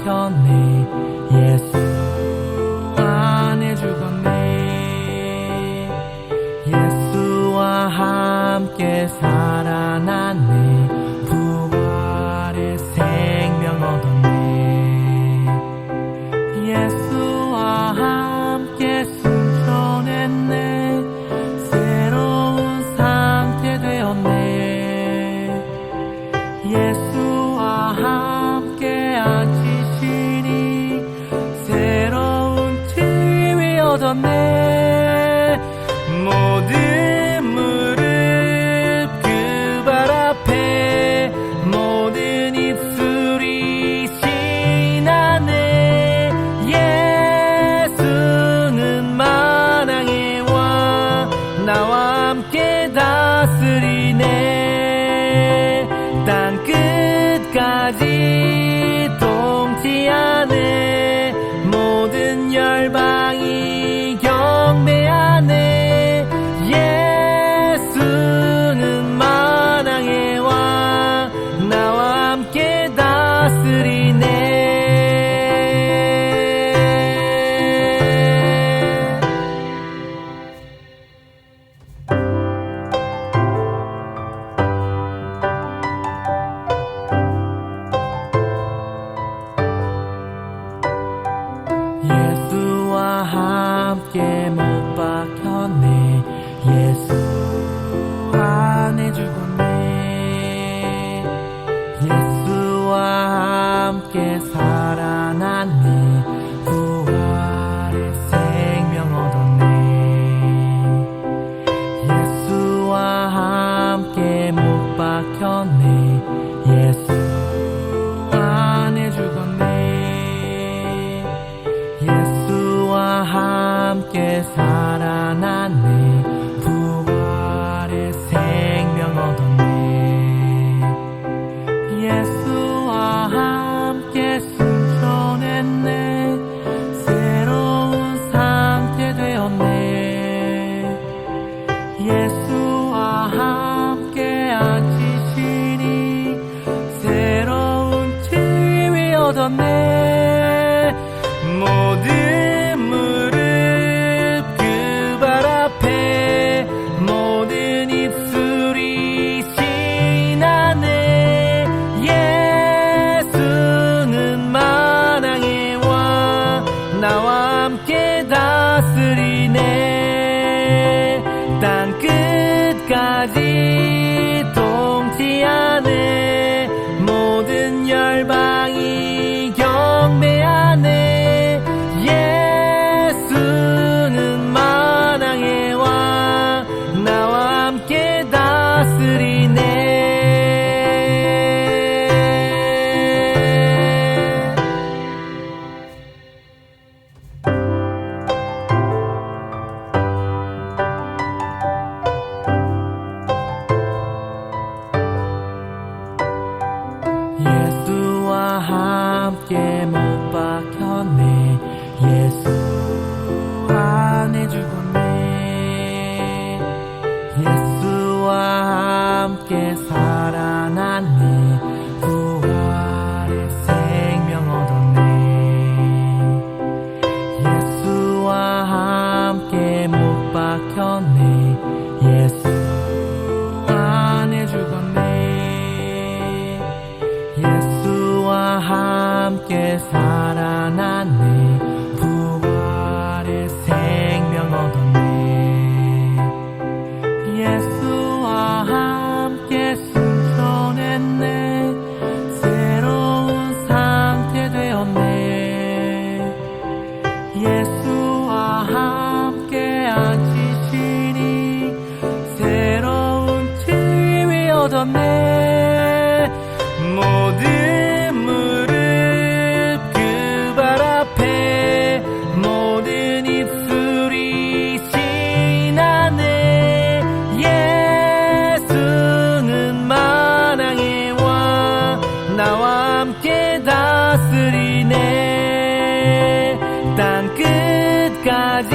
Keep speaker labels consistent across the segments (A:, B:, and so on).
A: 박혔네. 예수 안에 죽었네. 예수와 함께 살아났네. 부활의 생명 얻었네. 예수와 함께 승천했네. 새로운 상태 되었네. 예수와 함께 앉히시니 새로운 지위 얻었네. 모든 무릎 그 발 앞에 모든 입술이 신하네. 예수는 만왕의 왕 나와 함께 다스리네. 땅 끝까지 통치하네. 모든 열방이 경배하네. 예수는 만왕의 왕 나와 함께 다스리네. 예수와 함께 못 박혔네. 예수 안에 죽었네. 예수와 함께 살아났네. 부활의 생명 얻었네. 예수와 함께 못 박혔네. 예수 안에 죽었네. 예수와 함께 살아났네. 부활의 생명 얻었네. 예수와 함께 승천했네. 새로운 상태 되었네. 예수와 함께 앉히시니 새로운 지위 얻었네. 모든 무릎 그 발 앞에 모든 입술이 신하네. 예수는 만왕의 왕 나와 함께 다스리네. 땅 끝까지 통치하네. 모든 열방이 경배하네. 예수는 만왕의 왕 나와 함께 다스리네. 예수와 함께 못 박혔네. 예수 안에 죽었네. 예수와 함께 살아났네. 부활의 생명 얻었네. 예수와 함께 못 박혔네. 예수 안에 죽었네. 예수와 함께 살아났네. 부활의 생명 얻었네. 예수와 함께 승천했네. 새로운 상태 되었네. 예수와 함께 앉히시니 새로운 지위 얻었네. 모든 무릎 그 발 앞에 모든 입술이 신하네. 예수는 만왕의 왕 나와 함께 다스리네. 땅 끝까지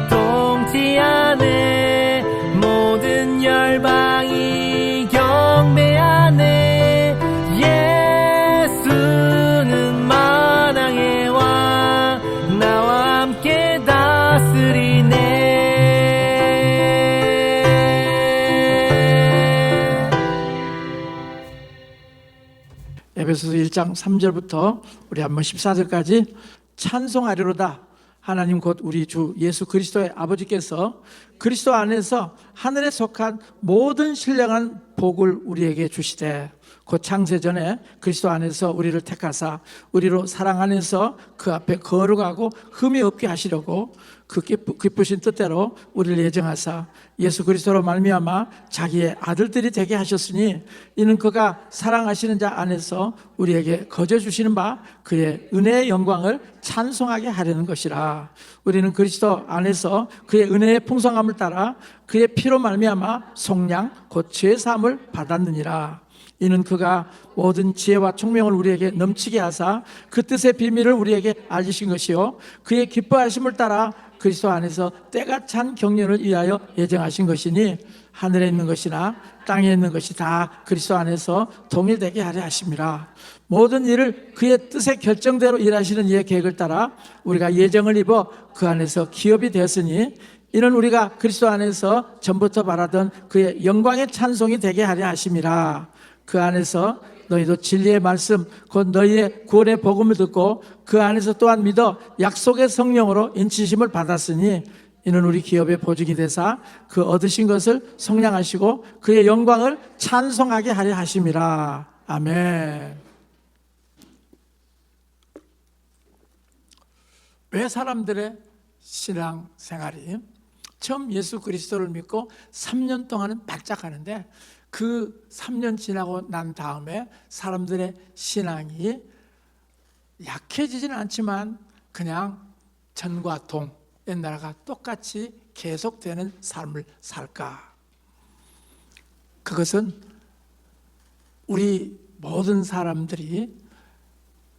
A: 통치하네. 모든 열방이 경배하네. 예수는
B: 에베소서 1장 3절부터 우리 한번 14절까지 찬송하리로다. 하나님 곧 우리 주 예수 그리스도의 아버지께서 그리스도 안에서 하늘에 속한 모든 신령한 복을 우리에게 주시되 곧 창세전에 그리스도 안에서 우리를 택하사 우리로 사랑 안에서 그 앞에 거룩하고 흠이 없게 하시려고 그 기쁘신 뜻대로 우리를 예정하사 예수 그리스도로 말미암아 자기의 아들들이 되게 하셨으니 이는 그가 사랑하시는 자 안에서 우리에게 거저 주시는 바 그의 은혜의 영광을 찬송하게 하려는 것이라. 우리는 그리스도 안에서 그의 은혜의 풍성함을 따라 그의 피로 말미암아 속량 곧 죄 사함을 받았느니라. 이는 그가 모든 지혜와 총명을 우리에게 넘치게 하사 그 뜻의 비밀을 우리에게 알리신 것이요 그의 기뻐하심을 따라 그리스도 안에서 때가 찬 경륜을 위하여 예정하신 것이니 하늘에 있는 것이나 땅에 있는 것이 다 그리스도 안에서 동일되게 하려 하심이라. 모든 일을 그의 뜻의 결정대로 일하시는 이의 계획을 따라 우리가 예정을 입어 그 안에서 기업이 되었으니 이는 우리가 그리스도 안에서 전부터 바라던 그의 영광의 찬송이 되게 하려 하심이라. 그 안에서 너희도 진리의 말씀 곧 너희의 구원의 복음을 듣고 그 안에서 또한 믿어 약속의 성령으로 인치심을 받았으니 이는 우리 기업의 보증이 되사 그 얻으신 것을 성량하시고 그의 영광을 찬송하게 하려 하심이라. 아멘. 왜 사람들의 신앙 생활이 처음 예수 그리스도를 믿고 3년 동안은 바짝하는데 그 3년 지나고 난 다음에 사람들의 신앙이 약해지지는 않지만 그냥 전과 동, 옛날과 똑같이 계속되는 삶을 살까? 그것은 우리 모든 사람들이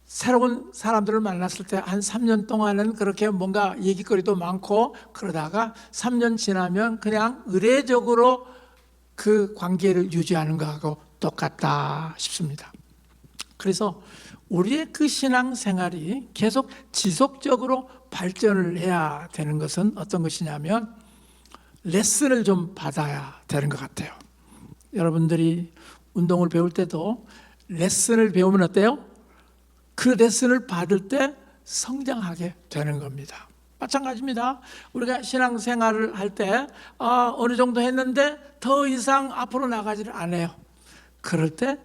B: 새로운 사람들을 만났을 때 한 3년 동안은 그렇게 뭔가 얘기거리도 많고 그러다가 3년 지나면 그냥 의례적으로 그 관계를 유지하는 것하고 똑같다 싶습니다. 그래서 우리의 그 신앙생활이 계속 지속적으로 발전을 해야 되는 것은 어떤 것이냐면 레슨을 좀 받아야 되는 것 같아요. 여러분들이 운동을 배울 때도 레슨을 배우면 어때요? 그 레슨을 받을 때 성장하게 되는 겁니다. 마찬가지입니다. 우리가 신앙생활을 할 때 어느 정도 했는데 더 이상 앞으로 나가지를 않아요. 그럴 때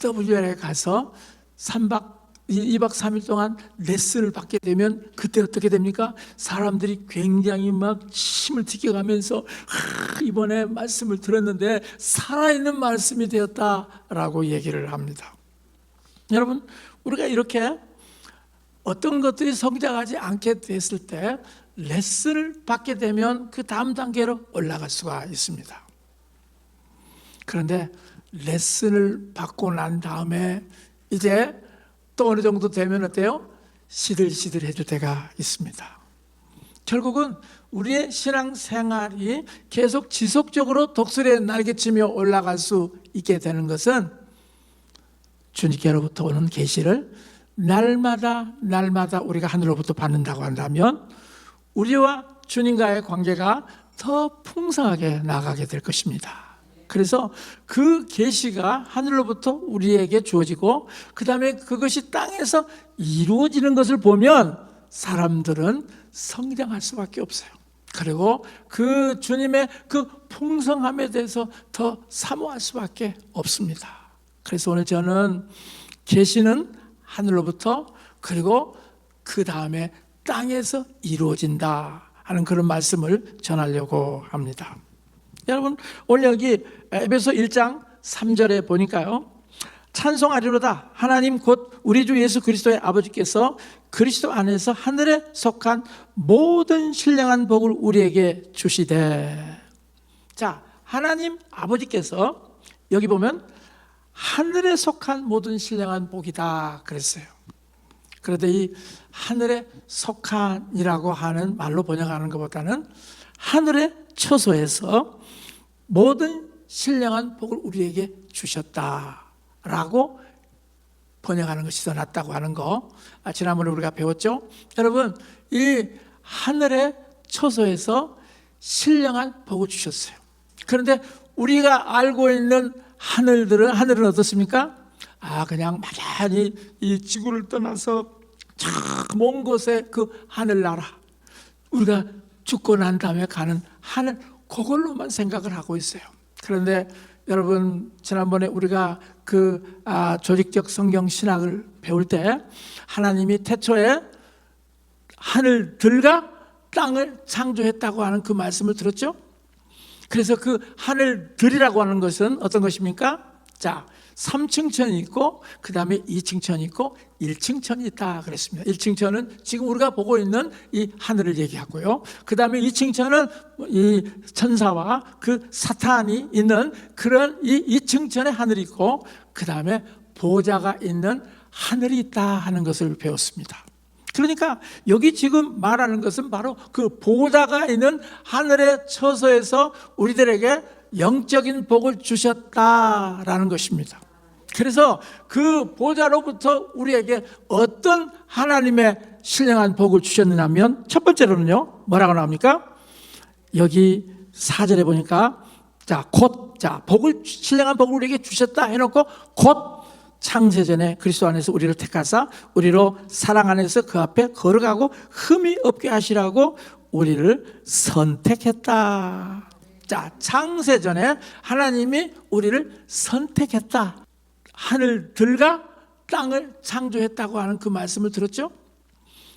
B: WL에 가서 2박 3일 동안 레슨을 받게 되면 그때 어떻게 됩니까? 사람들이 굉장히 막 침을 튀겨가면서 이번에 말씀을 들었는데 살아있는 말씀이 되었다라고 얘기를 합니다. 여러분, 우리가 이렇게 어떤 것들이 성장하지 않게 됐을 때 레슨을 받게 되면 그 다음 단계로 올라갈 수가 있습니다. 그런데 레슨을 받고 난 다음에 이제 또 어느 정도 되면 어때요? 시들시들해질 때가 있습니다. 결국은 우리의 신앙생활이 계속 지속적으로 독수리에 날개치며 올라갈 수 있게 되는 것은 주님께로부터 오는 계시를 날마다 우리가 하늘로부터 받는다고 한다면 우리와 주님과의 관계가 더 풍성하게 나가게 될 것입니다. 그래서 그 계시가 하늘로부터 우리에게 주어지고 그 다음에 그것이 땅에서 이루어지는 것을 보면 사람들은 성장할 수밖에 없어요. 그리고 그 주님의 그 풍성함에 대해서 더 사모할 수밖에 없습니다. 그래서 오늘 저는 계시는 하늘로부터 그리고 그 다음에 땅에서 이루어진다 하는 그런 말씀을 전하려고 합니다. 여러분, 오늘 여기 에베소 1장 3절에 보니까요, 찬송하리로다. 하나님 곧 우리 주 예수 그리스도의 아버지께서 그리스도 안에서 하늘에 속한 모든 신령한 복을 우리에게 주시되. 자, 하나님 아버지께서 여기 보면 하늘에 속한 모든 신령한 복이다 그랬어요. 그런데 이 하늘에 속한이라고 하는 말로 번역하는 것보다는 하늘의 처소에서 모든 신령한 복을 우리에게 주셨다라고 번역하는 것이 더 낫다고 하는 거, 지난번에 우리가 배웠죠. 여러분, 이 하늘의 처소에서 신령한 복을 주셨어요. 그런데 우리가 알고 있는 하늘은 어떻습니까? 그냥 막연히 이 지구를 떠나서 저 먼 곳에 그 하늘나라, 우리가 죽고 난 다음에 가는 하늘, 그걸로만 생각을 하고 있어요. 그런데 여러분, 지난번에 우리가 조직적 성경 신학을 배울 때 하나님이 태초에 하늘들과 땅을 창조했다고 하는 그 말씀을 들었죠? 그래서 그 하늘들이라고 하는 것은 어떤 것입니까? 자, 3층천이 있고 그 다음에 2층천이 있고 1층천이 있다 그랬습니다. 1층천은 지금 우리가 보고 있는 이 하늘을 얘기하고요. 그 다음에 2층천은 이 천사와 그 사탄이 있는 그런 이 2층천의 하늘이 있고 그 다음에 보좌가 있는 하늘이 있다 하는 것을 배웠습니다. 그러니까 여기 지금 말하는 것은 바로 그 보좌가 있는 하늘의 처소에서 우리들에게 영적인 복을 주셨다라는 것입니다. 그래서 그 보좌로부터 우리에게 어떤 하나님의 신령한 복을 주셨느냐 하면 첫 번째로는요, 뭐라고 나옵니까? 여기 4절에 보니까 신령한 복을 우리에게 주셨다 해놓고 곧 창세전에 그리스도 안에서 우리를 택하사 우리로 사랑 안에서 그 앞에 걸어가고 흠이 없게 하시라고 우리를 선택했다. 자, 창세전에 하나님이 우리를 선택했다. 하늘들과 땅을 창조했다고 하는 그 말씀을 들었죠?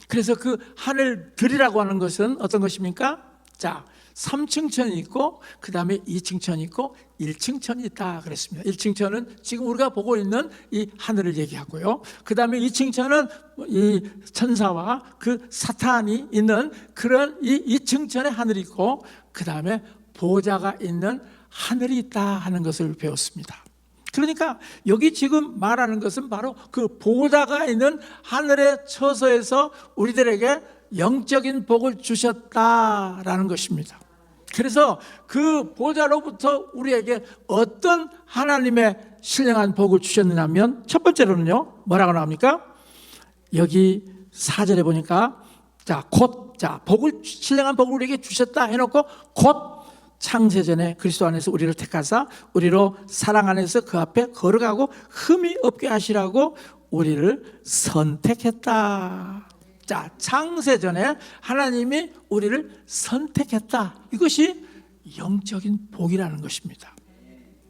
B: 그래서 그 하늘들이라고 하는 것은 어떤 것입니까? 자, 3층천이 있고 그 다음에 2층천이 있고 1층천이 있다 그랬습니다. 1층천은 지금 우리가 보고 있는 이 하늘을 얘기하고요. 그 다음에 2층천은 이 천사와 그 사탄이 있는 그런 이 2층천의 하늘이 있고 그 다음에 보좌가 있는 하늘이 있다 하는 것을 배웠습니다. 그러니까 여기 지금 말하는 것은 바로 그 보좌가 있는 하늘의 처소에서 우리들에게 영적인 복을 주셨다라는 것입니다. 그래서 그 보좌로부터 우리에게 어떤 하나님의 신령한 복을 주셨느냐 하면 첫 번째로는요, 뭐라고 나옵니까? 여기 4절에 보니까 신령한 복을 우리에게 주셨다 해놓고 곧 창세전에 그리스도 안에서 우리를 택하사 우리로 사랑 안에서 그 앞에 걸어가고 흠이 없게 하시라고 우리를 선택했다. 자, 창세전에 하나님이 우리를 선택했다. 이것이 영적인 복이라는 것입니다.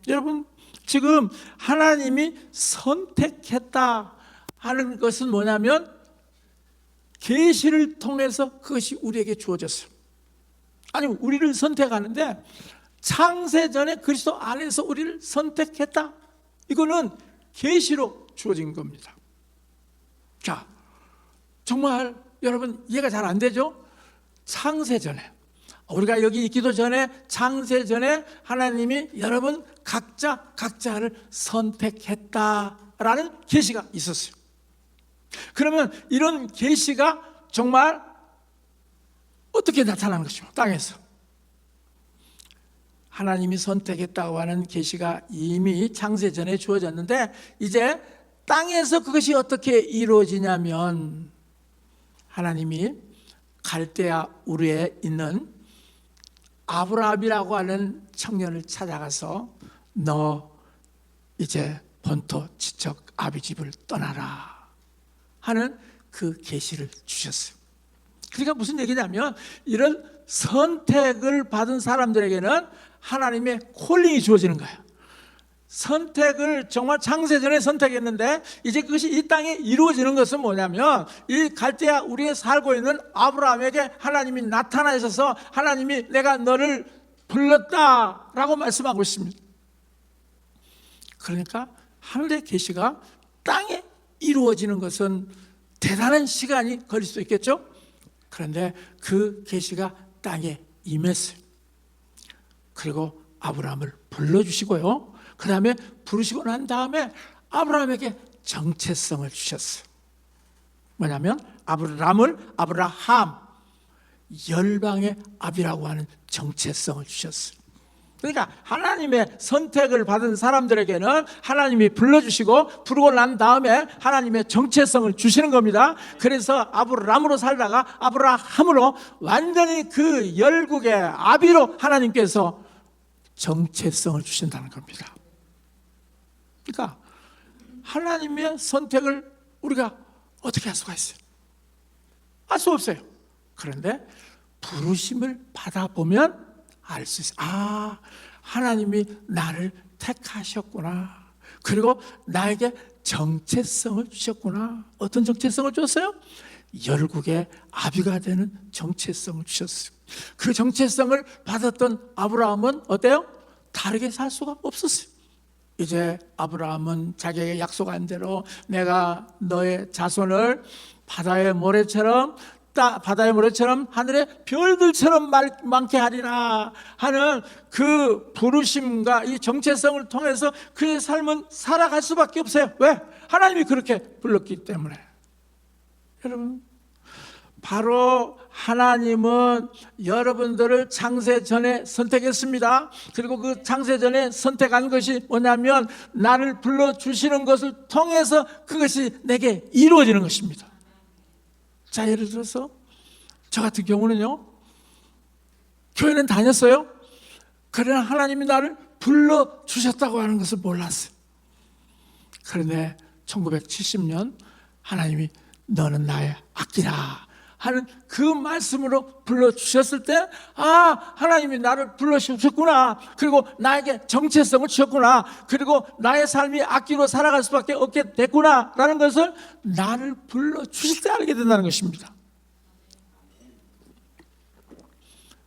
B: 여러분, 지금 하나님이 선택했다 하는 것은 뭐냐면 계시를 통해서 그것이 우리에게 주어졌어요. 아니, 우리를 선택하는데 창세전에 그리스도 안에서 우리를 선택했다. 이거는 계시로 주어진 겁니다. 자, 정말 여러분 이해가 잘 안 되죠? 창세전에, 우리가 여기 있기도 전에 창세전에 하나님이 여러분 각자를 선택했다라는 계시가 있었어요. 그러면 이런 계시가 정말 어떻게 나타나는 것이죠? 땅에서 하나님이 선택했다고 하는 계시가 이미 창세전에 주어졌는데 이제 땅에서 그것이 어떻게 이루어지냐면 하나님이 갈대아 우르에 있는 아브라함이라고 하는 청년을 찾아가서 너 이제 본토 지척 아비 집을 떠나라 하는 그 계시를 주셨어요. 그러니까 무슨 얘기냐면 이런 선택을 받은 사람들에게는 하나님의 콜링이 주어지는 거예요. 선택을 정말 창세전에 선택했는데 이제 그것이 이 땅에 이루어지는 것은 뭐냐면 이 갈대아 우리에 살고 있는 아브라함에게 하나님이 나타나셔서 하나님이 내가 너를 불렀다라고 말씀하고 있습니다. 그러니까 하늘의 계시가 땅에 이루어지는 것은 대단한 시간이 걸릴 수 있겠죠? 그런데 그 계시가 땅에 임했어요. 그리고 아브라함을 불러주시고요. 그 다음에 부르시고 난 다음에 아브라함에게 정체성을 주셨어요. 뭐냐면 아브라함, 열방의 아비라고 하는 정체성을 주셨어요. 그러니까 하나님의 선택을 받은 사람들에게는 하나님이 불러주시고 부르고 난 다음에 하나님의 정체성을 주시는 겁니다. 그래서 아브라함으로 살다가 아브라함으로 완전히 그 열국의 아비로 하나님께서 정체성을 주신다는 겁니다. 그러니까 하나님의 선택을 우리가 어떻게 할 수가 있어요? 알 수 없어요. 그런데 부르심을 받아보면 알 수 있어요. 아, 하나님이 나를 택하셨구나. 그리고 나에게 정체성을 주셨구나. 어떤 정체성을 줬어요? 열국의 아비가 되는 정체성을 주셨어요. 그 정체성을 받았던 아브라함은 어때요? 다르게 살 수가 없었어요. 이제 아브라함은 자기에게 약속한 대로 내가 너의 자손을 바다의 모래처럼 하늘의 별들처럼 많게 하리라 하는 그 부르심과 이 정체성을 통해서 그의 삶은 살아갈 수밖에 없어요. 왜? 하나님이 그렇게 불렀기 때문에. 여러분, 바로 하나님은 여러분들을 창세 전에 선택했습니다. 그리고 그 창세 전에 선택한 것이 뭐냐면 나를 불러주시는 것을 통해서 그것이 내게 이루어지는 것입니다. 자, 예를 들어서 저 같은 경우는요, 교회는 다녔어요. 그러나 하나님이 나를 불러주셨다고 하는 것을 몰랐어요. 그런데 1970년 하나님이 너는 나의 악기라 하는 그 말씀으로 불러주셨을 때, 아, 하나님이 나를 불러주셨구나. 그리고 나에게 정체성을 주셨구나. 그리고 나의 삶이 악기로 살아갈 수밖에 없게 됐구나 라는 것을 나를 불러주실 때 알게 된다는 것입니다.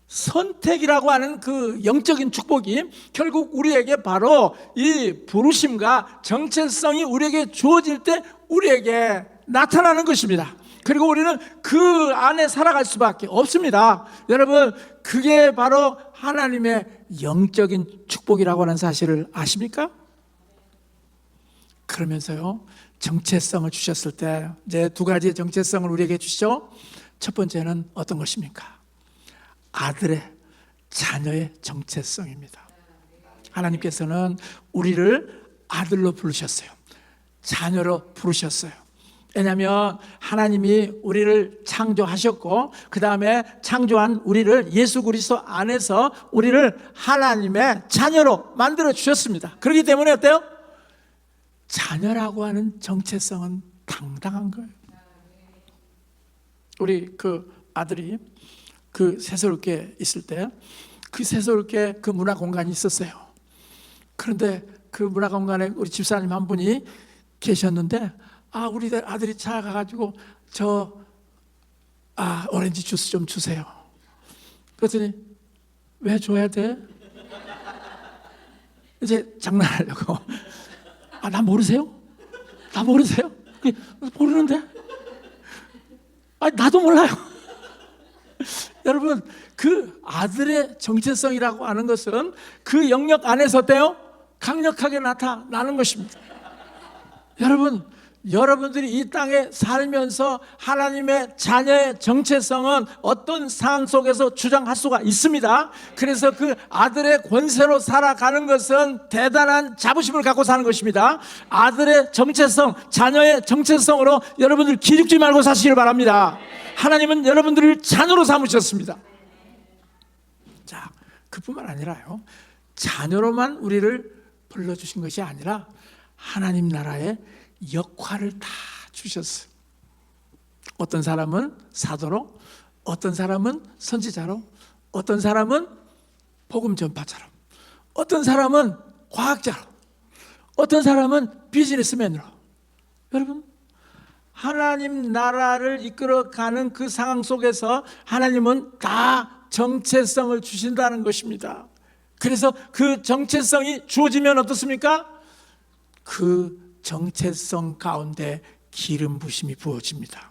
B: 선택이라고 하는 그 영적인 축복이 결국 우리에게 바로 이 부르심과 정체성이 우리에게 주어질 때 우리에게 나타나는 것입니다. 그리고 우리는 그 안에 살아갈 수밖에 없습니다. 여러분, 그게 바로 하나님의 영적인 축복이라고 하는 사실을 아십니까? 그러면서요, 정체성을 주셨을 때 이제 두 가지의 정체성을 우리에게 주시죠. 첫 번째는 어떤 것입니까? 아들의, 자녀의 정체성입니다. 하나님께서는 우리를 아들로 부르셨어요. 자녀로 부르셨어요. 왜냐하면 하나님이 우리를 창조하셨고 그 다음에 창조한 우리를 예수 그리스도 안에서 우리를 하나님의 자녀로 만들어 주셨습니다. 그렇기 때문에 어때요? 자녀라고 하는 정체성은 당당한 거예요. 우리 그 아들이 그 새서울교회 있을 때 그 새서울교회 그 문화 공간이 있었어요. 그런데 그 문화 공간에 우리 집사님 한 분이 계셨는데, 우리 아들이 찾아가가지고 오렌지 주스 좀 주세요. 그랬더니 왜 줘야 돼? 이제 장난하려고. 나 모르세요? 나 모르세요? 모르는데? 나도 몰라요. 여러분, 그 아들의 정체성이라고 하는 것은 그 영역 안에서 어때요? 강력하게 나타나는 것입니다. 여러분들이 이 땅에 살면서 하나님의 자녀의 정체성은 어떤 상황 속에서 주장할 수가 있습니다. 그래서 그 아들의 권세로 살아가는 것은 대단한 자부심을 갖고 사는 것입니다. 아들의 정체성, 자녀의 정체성으로 여러분들 기죽지 말고 사시길 바랍니다. 하나님은 여러분들을 자녀로 삼으셨습니다. 자, 그뿐만 아니라요, 자녀로만 우리를 불러주신 것이 아니라 하나님 나라의 역할을 다 주셨어요. 어떤 사람은 사도로, 어떤 사람은 선지자로, 어떤 사람은 복음 전파자로, 어떤 사람은 과학자로, 어떤 사람은 비즈니스맨으로. 여러분, 하나님 나라를 이끌어가는 그 상황 속에서 하나님은 다 정체성을 주신다는 것입니다. 그래서 그 정체성이 주어지면 어떻습니까? 그 정체성 가운데 기름 부심이 부어집니다.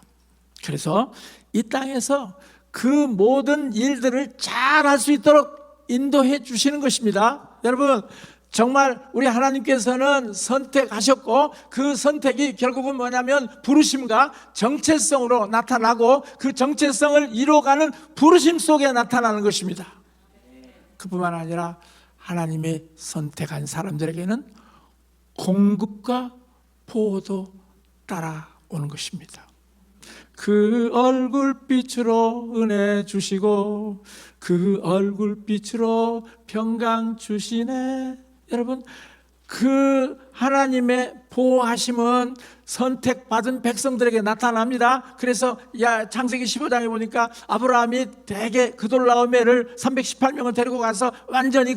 B: 그래서 이 땅에서 그 모든 일들을 잘 할 수 있도록 인도해 주시는 것입니다. 여러분, 정말 우리 하나님께서는 선택하셨고 그 선택이 결국은 뭐냐면 부르심과 정체성으로 나타나고 그 정체성을 이루어가는 부르심 속에 나타나는 것입니다. 그뿐만 아니라 하나님이 선택한 사람들에게는 공급과 보호도 따라오는 것입니다. 그 얼굴빛으로 은혜 주시고 그 얼굴빛으로 평강 주시네. 여러분, 그 하나님의 보호하심은 선택받은 백성들에게 나타납니다. 그래서 창세기 15장에 보니까 아브라함이 대개 그돌라오메를 318명을 데리고 가서 완전히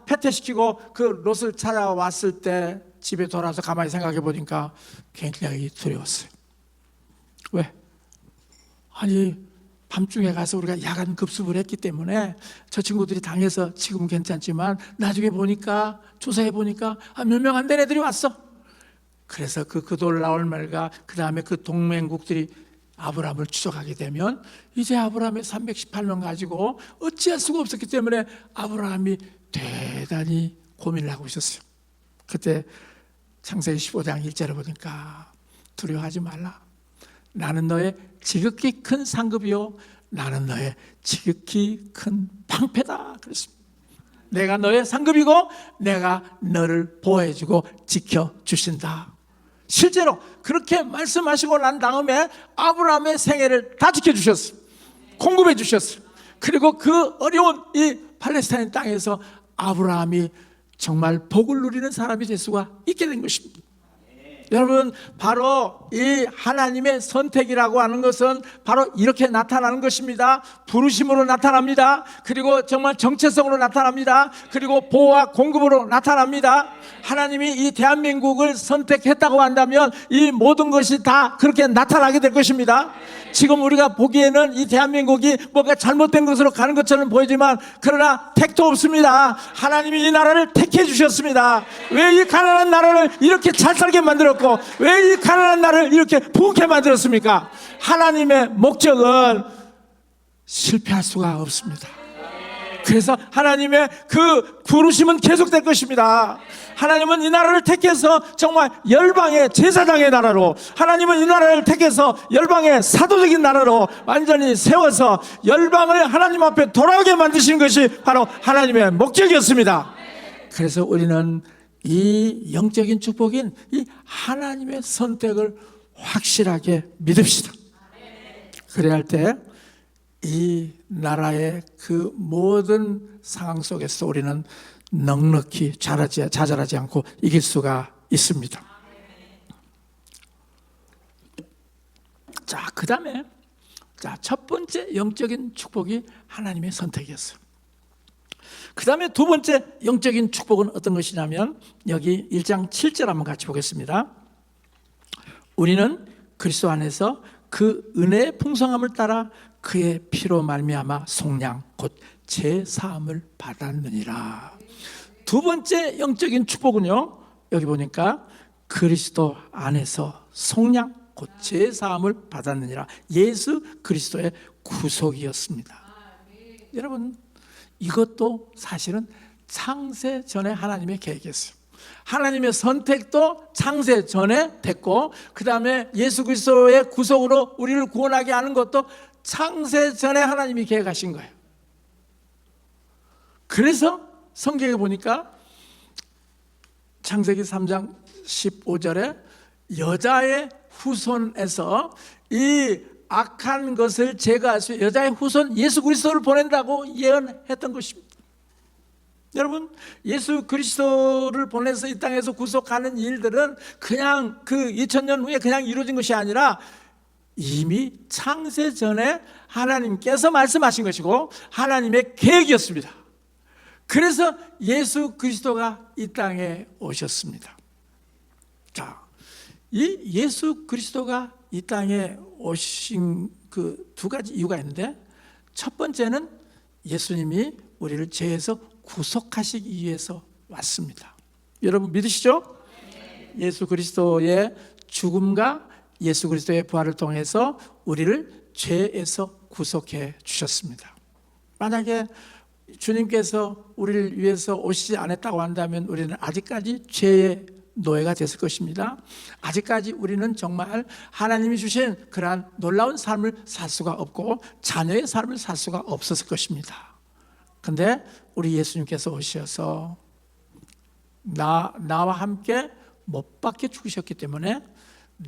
B: 패퇴시키고 그 롯을 찾아왔을 때 집에 돌아와서 가만히 생각해 보니까 굉장히 두려웠어요. 왜? 아니 밤중에 가서 우리가 야간 급습을 했기 때문에 저 친구들이 당해서 지금은 괜찮지만 나중에 보니까 조사해 보니까 몇 명 안 된 애들이 왔어. 그래서 그돌라오멜과 그 다음에 그 동맹국들이 아브라함을 추적하게 되면 이제 아브라함의 318명 가지고 어찌할 수가 없었기 때문에 아브라함이 대단히 고민을 하고 있었어요. 그때 창세기 15장 1절에 보니까 두려워하지 말라. 나는 너의 지극히 큰 상급이요 나는 너의 지극히 큰 방패다 그랬습니다. 내가 너의 상급이고 내가 너를 보호해주고 지켜주신다. 실제로 그렇게 말씀하시고 난 다음에 아브라함의 생애를 다 지켜주셨어요. 공급해 주셨어요. 그리고 그 어려운 이 팔레스타인 땅에서 아브라함이 정말 복을 누리는 사람이 될 수가 있게 된 것입니다. 여러분, 바로 이 하나님의 선택이라고 하는 것은 바로 이렇게 나타나는 것입니다. 부르심으로 나타납니다. 그리고 정말 정체성으로 나타납니다. 그리고 보호와 공급으로 나타납니다. 하나님이 이 대한민국을 선택했다고 한다면 이 모든 것이 다 그렇게 나타나게 될 것입니다. 지금 우리가 보기에는 이 대한민국이 뭔가 잘못된 것으로 가는 것처럼 보이지만 그러나 택도 없습니다. 하나님이 이 나라를 택해 주셨습니다. 왜 이 가난한 나라를 이렇게 잘 살게 만들었고 왜 이 가난한 나라를 이렇게 부흥케 만들었습니까? 하나님의 목적은 실패할 수가 없습니다. 그래서 하나님의 그 부르심은 계속될 것입니다. 하나님은 이 나라를 택해서 정말 열방의 제사장의 나라로, 하나님은 이 나라를 택해서 열방의 사도적인 나라로 완전히 세워서 열방을 하나님 앞에 돌아오게 만드신 것이 바로 하나님의 목적이었습니다. 그래서 우리는 이 영적인 축복인 이 하나님의 선택을 확실하게 믿읍시다. 그래야 할 때 이 나라의 그 모든 상황 속에서 우리는 넉넉히 좌절하지 않고 이길 수가 있습니다. 자, 그 다음에 첫 번째 영적인 축복이 하나님의 선택이었어요. 그 다음에 두 번째 영적인 축복은 어떤 것이냐면 여기 1장 7절 한번 같이 보겠습니다. 우리는 그리스도 안에서 그 은혜의 풍성함을 따라 그의 피로 말미암아 속량 곧 제사함을 받았느니라. 두 번째 영적인 축복은요, 여기 보니까 그리스도 안에서 속량 곧 제사함을 받았느니라. 예수 그리스도의 구속이었습니다. 여러분, 이것도 사실은 창세 전에 하나님의 계획이었어요. 하나님의 선택도 창세 전에 됐고 그 다음에 예수 그리스도의 구속으로 우리를 구원하게 하는 것도 창세 전에 하나님이 계획하신 거예요. 그래서 성경에 보니까 창세기 3장 15절에 여자의 후손에서 이 악한 것을 제거할 수 있는 여자의 후손 예수 그리스도를 보낸다고 예언했던 것입니다. 여러분, 예수 그리스도를 보내서 이 땅에서 구속하는 일들은 그냥 그 2000년 후에 그냥 이루어진 것이 아니라 이미 창세 전에 하나님께서 말씀하신 것이고 하나님의 계획이었습니다. 그래서 예수 그리스도가 이 땅에 오셨습니다. 자, 이 예수 그리스도가 이 땅에 오신 그 두 가지 이유가 있는데 첫 번째는 예수님이 우리를 죄에서 구속하시기 위해서 왔습니다. 여러분 믿으시죠? 예수 그리스도의 죽음과 예수 그리스도의 부활을 통해서 우리를 죄에서 구속해 주셨습니다. 만약에 주님께서 우리를 위해서 오시지 않았다고 한다면 우리는 아직까지 죄의 노예가 됐을 것입니다. 아직까지 우리는 정말 하나님이 주신 그러한 놀라운 삶을 살 수가 없고 자녀의 삶을 살 수가 없었을 것입니다. 그런데 우리 예수님께서 오셔서 나와 함께 못 박혀 죽으셨기 때문에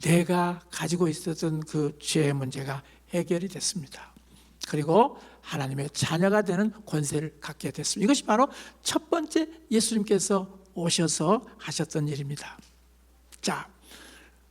B: 내가 가지고 있었던 그 죄의 문제가 해결이 됐습니다. 그리고 하나님의 자녀가 되는 권세를 갖게 됐습니다. 이것이 바로 첫 번째 예수님께서 오셔서 하셨던 일입니다. 자,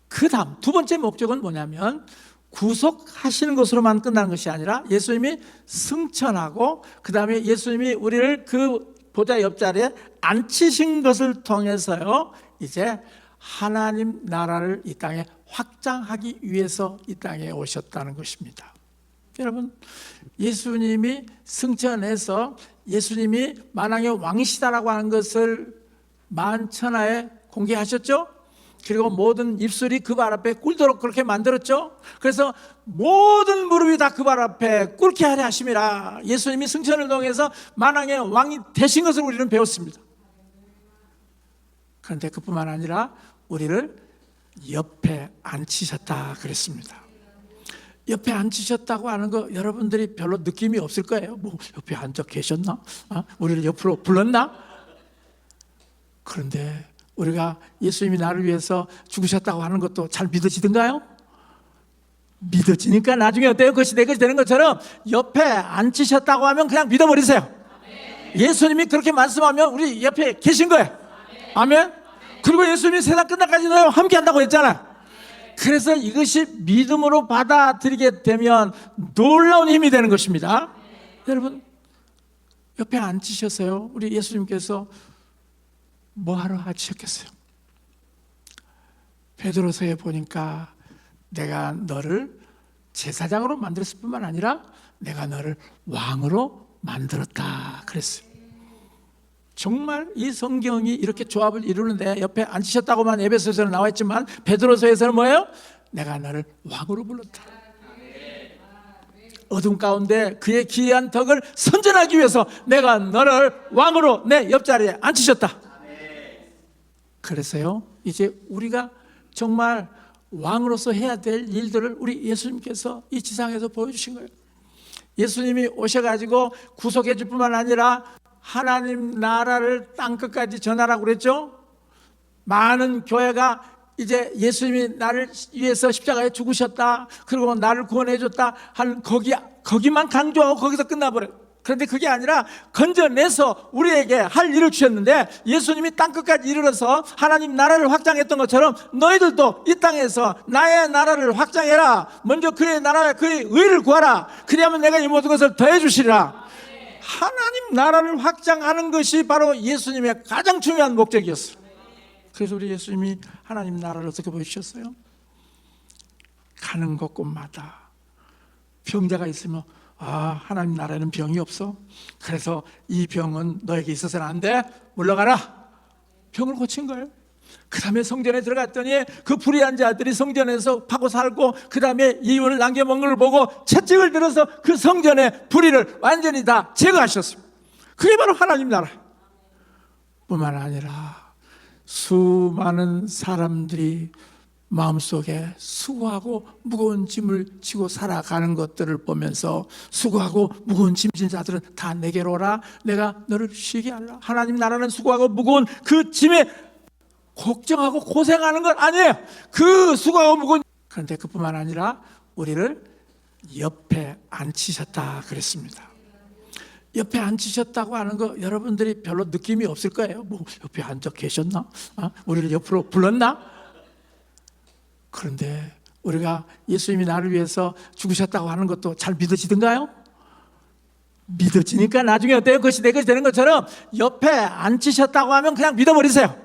B: 그 다음 두 번째 목적은 뭐냐면 구속하시는 것으로만 끝나는 것이 아니라 예수님이 승천하고 그 다음에 예수님이 우리를 그 보좌 옆자리에 앉히신 것을 통해서요, 이제 하나님 나라를 이 땅에 확장하기 위해서 이 땅에 오셨다는 것입니다. 여러분, 예수님이 승천해서 예수님이 만왕의 왕이시다라고 하는 것을 만천하에 공개하셨죠. 그리고 모든 입술이 그 발 앞에 꿇도록 그렇게 만들었죠. 그래서 모든 무릎이 다 그 발 앞에 꿇게 하려 하심이라. 예수님이 승천을 통해서 만왕의 왕이 되신 것을 우리는 배웠습니다. 그런데 그뿐만 아니라 우리를 옆에 앉히셨다 그랬습니다. 옆에 앉히셨다고 하는 거 여러분들이 별로 느낌이 없을 거예요. 뭐 옆에 앉아 계셨나? 우리를 옆으로 불렀나? 그런데 우리가 예수님이 나를 위해서 죽으셨다고 하는 것도 잘 믿어지던가요? 믿어지니까 나중에 어때요? 그것이 내 것이 되는 것처럼 옆에 앉히셨다고 하면 그냥 믿어버리세요. 예수님이 그렇게 말씀하면 우리 옆에 계신 거예요. 아멘. 그리고 예수님이 세상 끝날까지 너희와 함께 한다고 했잖아요. 그래서 이것이 믿음으로 받아들이게 되면 놀라운 힘이 되는 것입니다. 여러분, 옆에 앉히셨어요. 우리 예수님께서 뭐하러 앉히셨겠어요? 베드로서에 보니까 내가 너를 제사장으로 만들었을 뿐만 아니라 내가 너를 왕으로 만들었다 그랬어요. 정말 이 성경이 이렇게 조합을 이루는데 옆에 앉으셨다고만 에베소서에는 나와 있지만 베드로서에서는 뭐예요? 내가 너를 왕으로 불렀다. 어둠 가운데 그의 기이한 덕을 선전하기 위해서 내가 너를 왕으로 내 옆자리에 앉히셨다. 그래서요, 이제 우리가 정말 왕으로서 해야 될 일들을 우리 예수님께서 이 지상에서 보여주신 거예요. 예수님이 오셔가지고 구속해 줄 뿐만 아니라 하나님 나라를 땅끝까지 전하라고 그랬죠. 많은 교회가 이제 예수님이 나를 위해서 십자가에 죽으셨다, 그리고 나를 구원해 줬다 하는 거기만 강조하고 거기서 끝나버려요. 그런데 그게 아니라 건져내서 우리에게 할 일을 주셨는데, 예수님이 땅끝까지 이르러서 하나님 나라를 확장했던 것처럼 너희들도 이 땅에서 나의 나라를 확장해라. 먼저 그의 나라와 그의 의를 구하라. 그리하면 내가 이 모든 것을 더해 주시리라. 하나님 나라를 확장하는 것이 바로 예수님의 가장 중요한 목적이었어요. 그래서 우리 예수님이 하나님 나라를 어떻게 보여주셨어요? 가는 곳곳마다 병자가 있으면 하나님 나라에는 병이 없어. 그래서 이 병은 너에게 있어서는 안 돼. 물러가라. 병을 고친 거예요. 그 다음에 성전에 들어갔더니 그 불의한 자들이 성전에서 파고 살고, 그 다음에 이윤을 남겨먹는 걸 보고 채찍을 들어서 그 성전의 불의를 완전히 다 제거하셨습니다. 그게 바로 하나님 나라 뿐만 아니라 수많은 사람들이 마음속에 수고하고 무거운 짐을 지고 살아가는 것들을 보면서, 수고하고 무거운 짐진 자들은 다 내게로 오라. 내가 너를 쉬게 하라. 하나님 나라는 수고하고 무거운 그 짐에 걱정하고 고생하는 건 아니에요. 그 수고하고 무거운. 그런데 그뿐만 아니라 우리를 옆에 앉히셨다 그랬습니다. 옆에 앉히셨다고 하는 거 여러분들이 별로 느낌이 없을 거예요. 뭐 옆에 앉아 계셨나? 우리를 옆으로 불렀나? 그런데 우리가 예수님이 나를 위해서 죽으셨다고 하는 것도 잘 믿어지던가요? 믿어지니까 나중에 어때요? 그것이 내 것이 되는 것처럼 옆에 앉히셨다고 하면 그냥 믿어버리세요.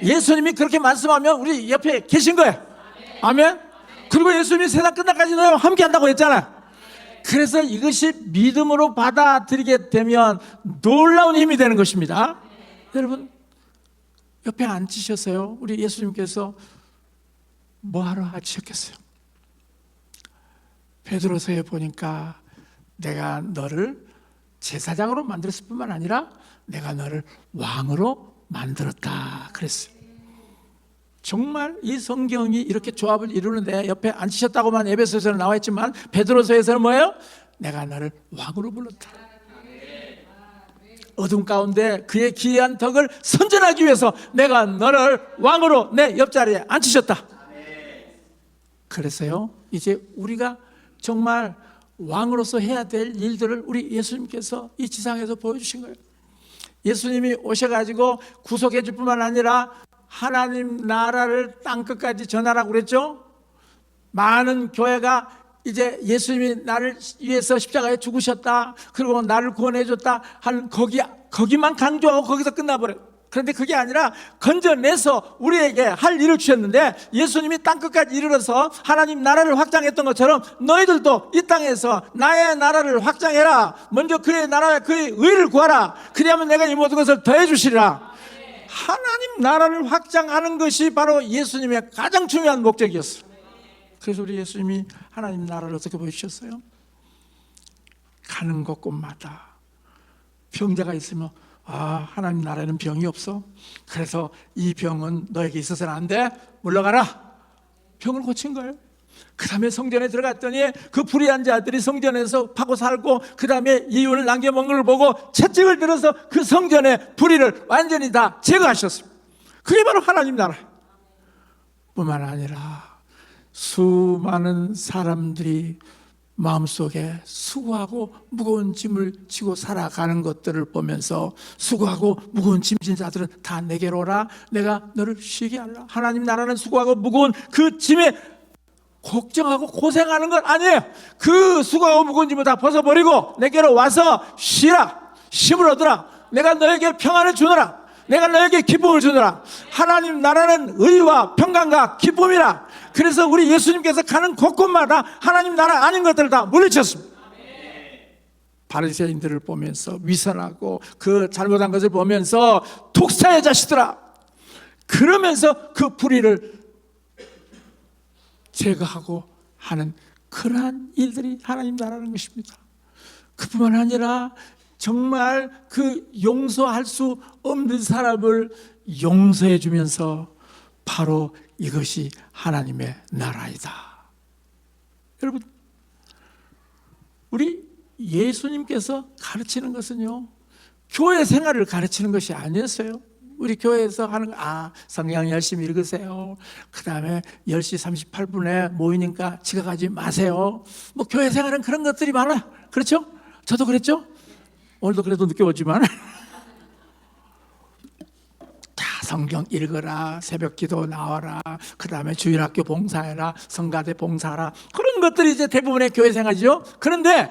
B: 예수님이 그렇게 말씀하면 우리 옆에 계신 거예요. 아멘. 그리고 예수님이 세상 끝날까지 너희와 함께 한다고 했잖아요. 그래서 이것이 믿음으로 받아들이게 되면 놀라운 힘이 되는 것입니다. 여러분, 옆에 앉히셨어요. 우리 예수님께서 뭐하러 앉히셨겠어요? 베드로서에 보니까 내가 너를 제사장으로 만들었을 뿐만 아니라 내가 너를 왕으로 만들었다 그랬어요. 정말 이 성경이 이렇게 조합을 이루는데 옆에 앉히셨다고만 에베소서에는 나와 있지만 베드로서에서는 뭐예요? 내가 너를 왕으로 불렀다. 어둠 가운데 그의 기이한 덕을 선전하기 위해서 내가 너를 왕으로 내 옆자리에 앉히셨다. 그래서요, 이제 우리가 정말 왕으로서 해야 될 일들을 우리 예수님께서 이 지상에서 보여주신 거예요. 예수님이 오셔가지고 구속해 줄 뿐만 아니라 하나님 나라를 땅끝까지 전하라고 그랬죠. 많은 교회가 이제 예수님이 나를 위해서 십자가에 죽으셨다, 그리고 나를 구원해 줬다 하는 거기만 강조하고 거기서 끝나버려요. 그런데 그게 아니라 건져내서 우리에게 할 일을 주셨는데, 예수님이 땅끝까지 이르러서 하나님 나라를 확장했던 것처럼 너희들도 이 땅에서 나의 나라를 확장해라. 먼저 그의 나라와 그의 의를 구하라. 그리하면 내가 이 모든 것을 더해 주시리라. 하나님 나라를 확장하는 것이 바로 예수님의 가장 중요한 목적이었어요. 그래서 우리 예수님이 하나님 나라를 어떻게 보여주셨어요? 가는 곳곳마다 병자가 있으면 하나님 나라에는 병이 없어. 그래서 이 병은 너에게 있어서는 안 돼. 물러가라. 병을 고친 거예요. 그 다음에 성전에 들어갔더니 그 불의한 자들이 성전에서 파고 살고, 그 다음에 이윤을 남겨먹은 걸 보고 채찍을 들어서 그 성전의 불의를 완전히 다 제거하셨습니다. 그게 바로 하나님 나라 뿐만 아니라 수많은 사람들이 마음속에 수고하고 무거운 짐을 지고 살아가는 것들을 보면서, 수고하고 무거운 짐진 자들은 다 내게로 오라. 내가 너를 쉬게 하라. 하나님 나라는 수고하고 무거운 그 짐에 걱정하고 고생하는 건 아니에요. 그 수고하고 무거운 짐을 다 벗어버리고 내게로 와서 쉬라. 힘을 얻으라. 내가 너에게 평안을 주노라. 내가 너에게 기쁨을 주노라. 하나님 나라는 의와 평강과 기쁨이라. 그래서 우리 예수님께서 가는 곳곳마다 하나님 나라 아닌 것들을 다 물리쳤습니다. 바리새인들을 보면서 위선하고 그 잘못한 것을 보면서 독사의 자식들아, 그러면서 그 불의를 제거하고 하는 그러한 일들이 하나님 나라는 것입니다. 그뿐만 아니라 정말 그 용서할 수 없는 사람을 용서해 주면서 바로 이것이 하나님의 나라이다. 여러분, 우리 예수님께서 가르치는 것은요, 교회 생활을 가르치는 것이 아니었어요. 우리 교회에서 하는 거, 성경 열심히 읽으세요. 그 다음에 10시 38분에 모이니까 지각하지 마세요. 뭐 교회 생활은 그런 것들이 많아. 그렇죠? 저도 그랬죠? 오늘도 그래도 늦게 오지만 성경 읽어라, 새벽 기도 나와라, 그 다음에 주일학교 봉사해라, 성가대 봉사하라, 그런 것들이 이제 대부분의 교회 생활이죠. 그런데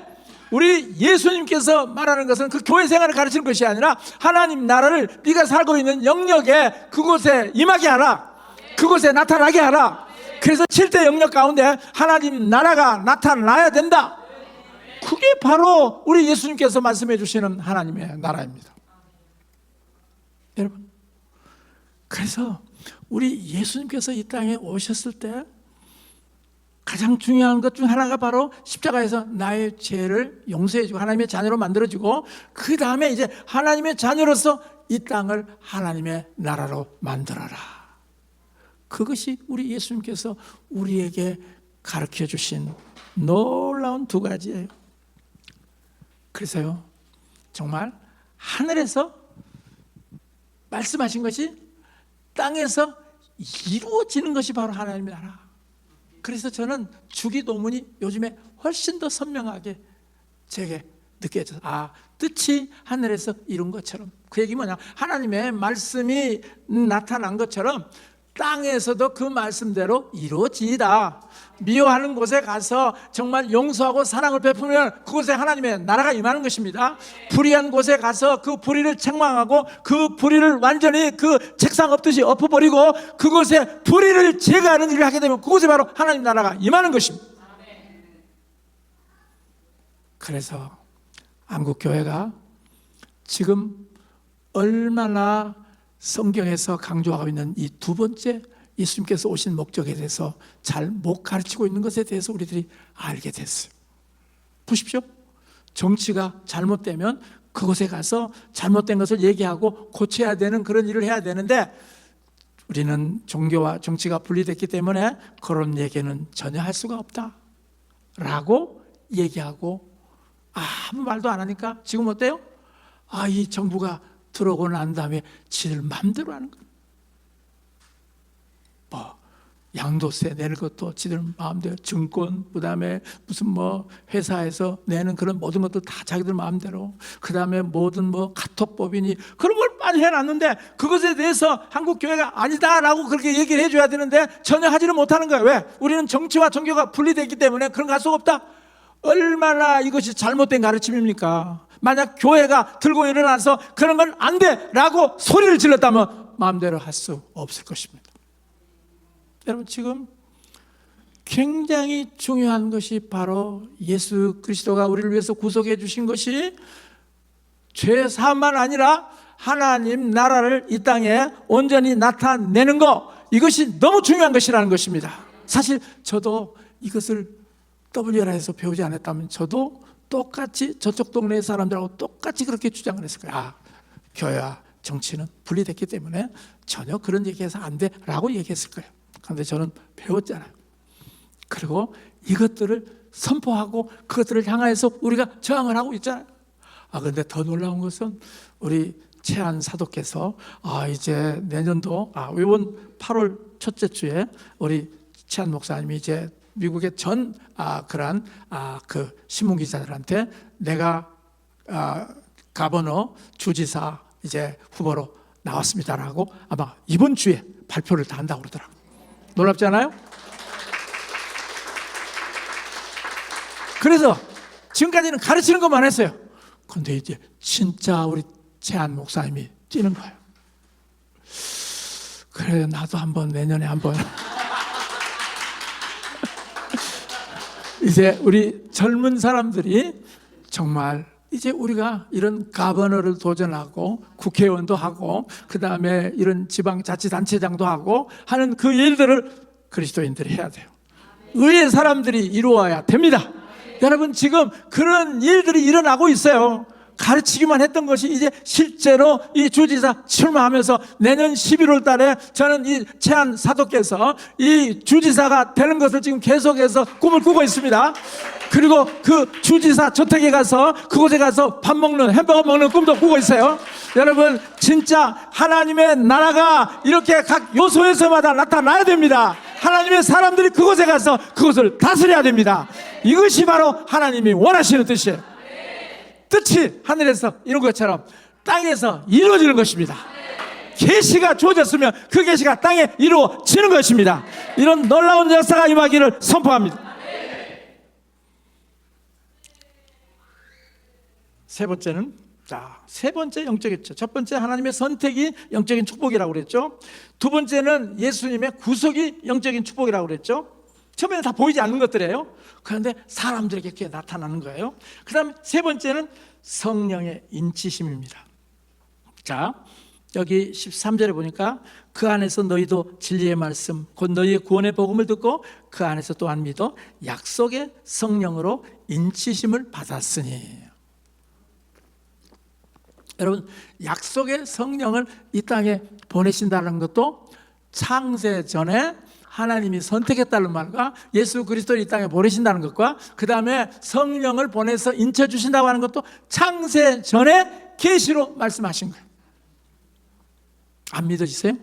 B: 우리 예수님께서 말하는 것은 그 교회 생활을 가르치는 것이 아니라 하나님 나라를 네가 살고 있는 영역에 그곳에 임하게 하라. 그곳에 나타나게 하라. 그래서 7대 영역 가운데 하나님 나라가 나타나야 된다. 그게 바로 우리 예수님께서 말씀해 주시는 하나님의 나라입니다. 여러분, 그래서 우리 예수님께서 이 땅에 오셨을 때 가장 중요한 것 중 하나가 바로 십자가에서 나의 죄를 용서해주고 하나님의 자녀로 만들어주고, 그 다음에 이제 하나님의 자녀로서 이 땅을 하나님의 나라로 만들어라. 그것이 우리 예수님께서 우리에게 가르쳐 주신 놀라운 두 가지예요. 그래서요, 정말 하늘에서 말씀하신 것이 땅에서 이루어지는 것이 바로 하나님의 나라. 그래서 저는 주기도문이 요즘에 훨씬 더 선명하게 제게 느껴져서, 뜻이 하늘에서 이룬 것처럼, 그 얘기 뭐냐, 하나님의 말씀이 나타난 것처럼 땅에서도 그 말씀대로 이루어지이다. 미워하는 곳에 가서 정말 용서하고 사랑을 베푸면 그곳에 하나님의 나라가 임하는 것입니다. 불의한 곳에 가서 그 불의를 책망하고 그 불의를 완전히 그 책상 엎듯이 엎어버리고 그곳에 불의를 제거하는 일을 하게 되면 그곳에 바로 하나님 나라가 임하는 것입니다. 그래서 한국교회가 지금 얼마나 성경에서 강조하고 있는 이 두 번째 예수님께서 오신 목적에 대해서 잘 못 가르치고 있는 것에 대해서 우리들이 알게 됐어요. 보십시오. 정치가 잘못되면 그곳에 가서 잘못된 것을 얘기하고 고쳐야 되는 그런 일을 해야 되는데, 우리는 종교와 정치가 분리됐기 때문에 그런 얘기는 전혀 할 수가 없다 라고 얘기하고 아무 말도 안 하니까 지금 어때요? 이 정부가 들어오고 난 다음에 지들 마음대로 하는 거예요. 양도세 내는 것도 지들 마음대로, 증권, 그 다음에 무슨 뭐 회사에서 내는 그런 모든 것도 다 자기들 마음대로, 그 다음에 모든 뭐 카톡법이니 그런 걸 많이 해놨는데 그것에 대해서 한국 교회가 아니다라고 그렇게 얘기를 해줘야 되는데 전혀 하지를 못하는 거예요. 왜? 우리는 정치와 종교가 분리되기 때문에 그런 거 할 수가 없다. 얼마나 이것이 잘못된 가르침입니까? 만약 교회가 들고 일어나서 그런 건 안 돼라고 소리를 질렀다면 마음대로 할 수 없을 것입니다. 여러분, 지금 굉장히 중요한 것이 바로 예수 그리스도가 우리를 위해서 구속해 주신 것이 죄 사함만 아니라 하나님 나라를 이 땅에 온전히 나타내는 것, 이것이 너무 중요한 것이라는 것입니다. 사실 저도 이것을 WR에서 배우지 않았다면 저도 똑같이 저쪽 동네 사람들하고 똑같이 그렇게 주장을 했을 거예요. 아, 교회와 정치는 분리됐기 때문에 전혀 그런 얘기해서 안 돼라고 얘기했을 거예요. 그런데 저는 배웠잖아요. 그리고 이것들을 선포하고 그것들을 향해서 우리가 저항을 하고 있잖아요. 그런데 더 놀라운 것은 우리 최한 사도께서 이제 내년도 이번 8월 첫째 주에 우리 최한 목사님이 이제 미국의 전 그런 그 신문 기자들한테 내가 가버너 주지사 이제 후보로 나왔습니다라고 아마 이번 주에 발표를 다 한다고 그러더라고요. 놀랍지 않아요? 그래서 지금까지는 가르치는 것만 했어요. 그런데 이제 진짜 우리 최한 목사님이 뛰는 거예요. 그래, 나도 한번 내년에 한번 이제 우리 젊은 사람들이 정말 이제 우리가 이런 가버너를 도전하고 국회의원도 하고 그 다음에 이런 지방자치단체장도 하고 하는 그 일들을 그리스도인들이 해야 돼요. 의의 사람들이 이루어야 됩니다. 여러분, 지금 그런 일들이 일어나고 있어요. 가르치기만 했던 것이 이제 실제로 이 주지사 출마하면서 내년 11월 달에 저는 이 최한 사도께서 이 주지사가 되는 것을 지금 계속해서 꿈을 꾸고 있습니다. 그리고 그 주지사 저택에 가서 그곳에 가서 밥 먹는, 햄버거 먹는 꿈도 꾸고 있어요. 여러분, 진짜 하나님의 나라가 이렇게 각 요소에서마다 나타나야 됩니다. 하나님의 사람들이 그곳에 가서 그곳을 다스려야 됩니다. 이것이 바로 하나님이 원하시는 뜻이에요. 뜻이 하늘에서 이룬 것처럼 땅에서 이루어지는 것입니다. 계시가 주어졌으면 그 계시가 땅에 이루어지는 것입니다. 이런 놀라운 역사가 임하기를 선포합니다. 세 번째는, 세 번째 영적이죠. 첫 번째 하나님의 선택이 영적인 축복이라고 그랬죠. 두 번째는 예수님의 구속이 영적인 축복이라고 그랬죠. 처음에는 다 보이지 않는 것들이에요. 그런데 사람들에게 그게 나타나는 거예요. 그 다음에 세 번째는 성령의 인치심입니다. 자, 여기 13절에 보니까 그 안에서 너희도 진리의 말씀 곧 너희의 구원의 복음을 듣고 그 안에서 또한 믿어 약속의 성령으로 인치심을 받았으니. 여러분, 약속의 성령을 이 땅에 보내신다는 것도 창세 전에 하나님이 선택했다는 말과 예수 그리스도를 이 땅에 보내신다는 것과 그 다음에 성령을 보내서 인쳐주신다고 하는 것도 창세 전에 계시로 말씀하신 거예요. 안 믿어지세요?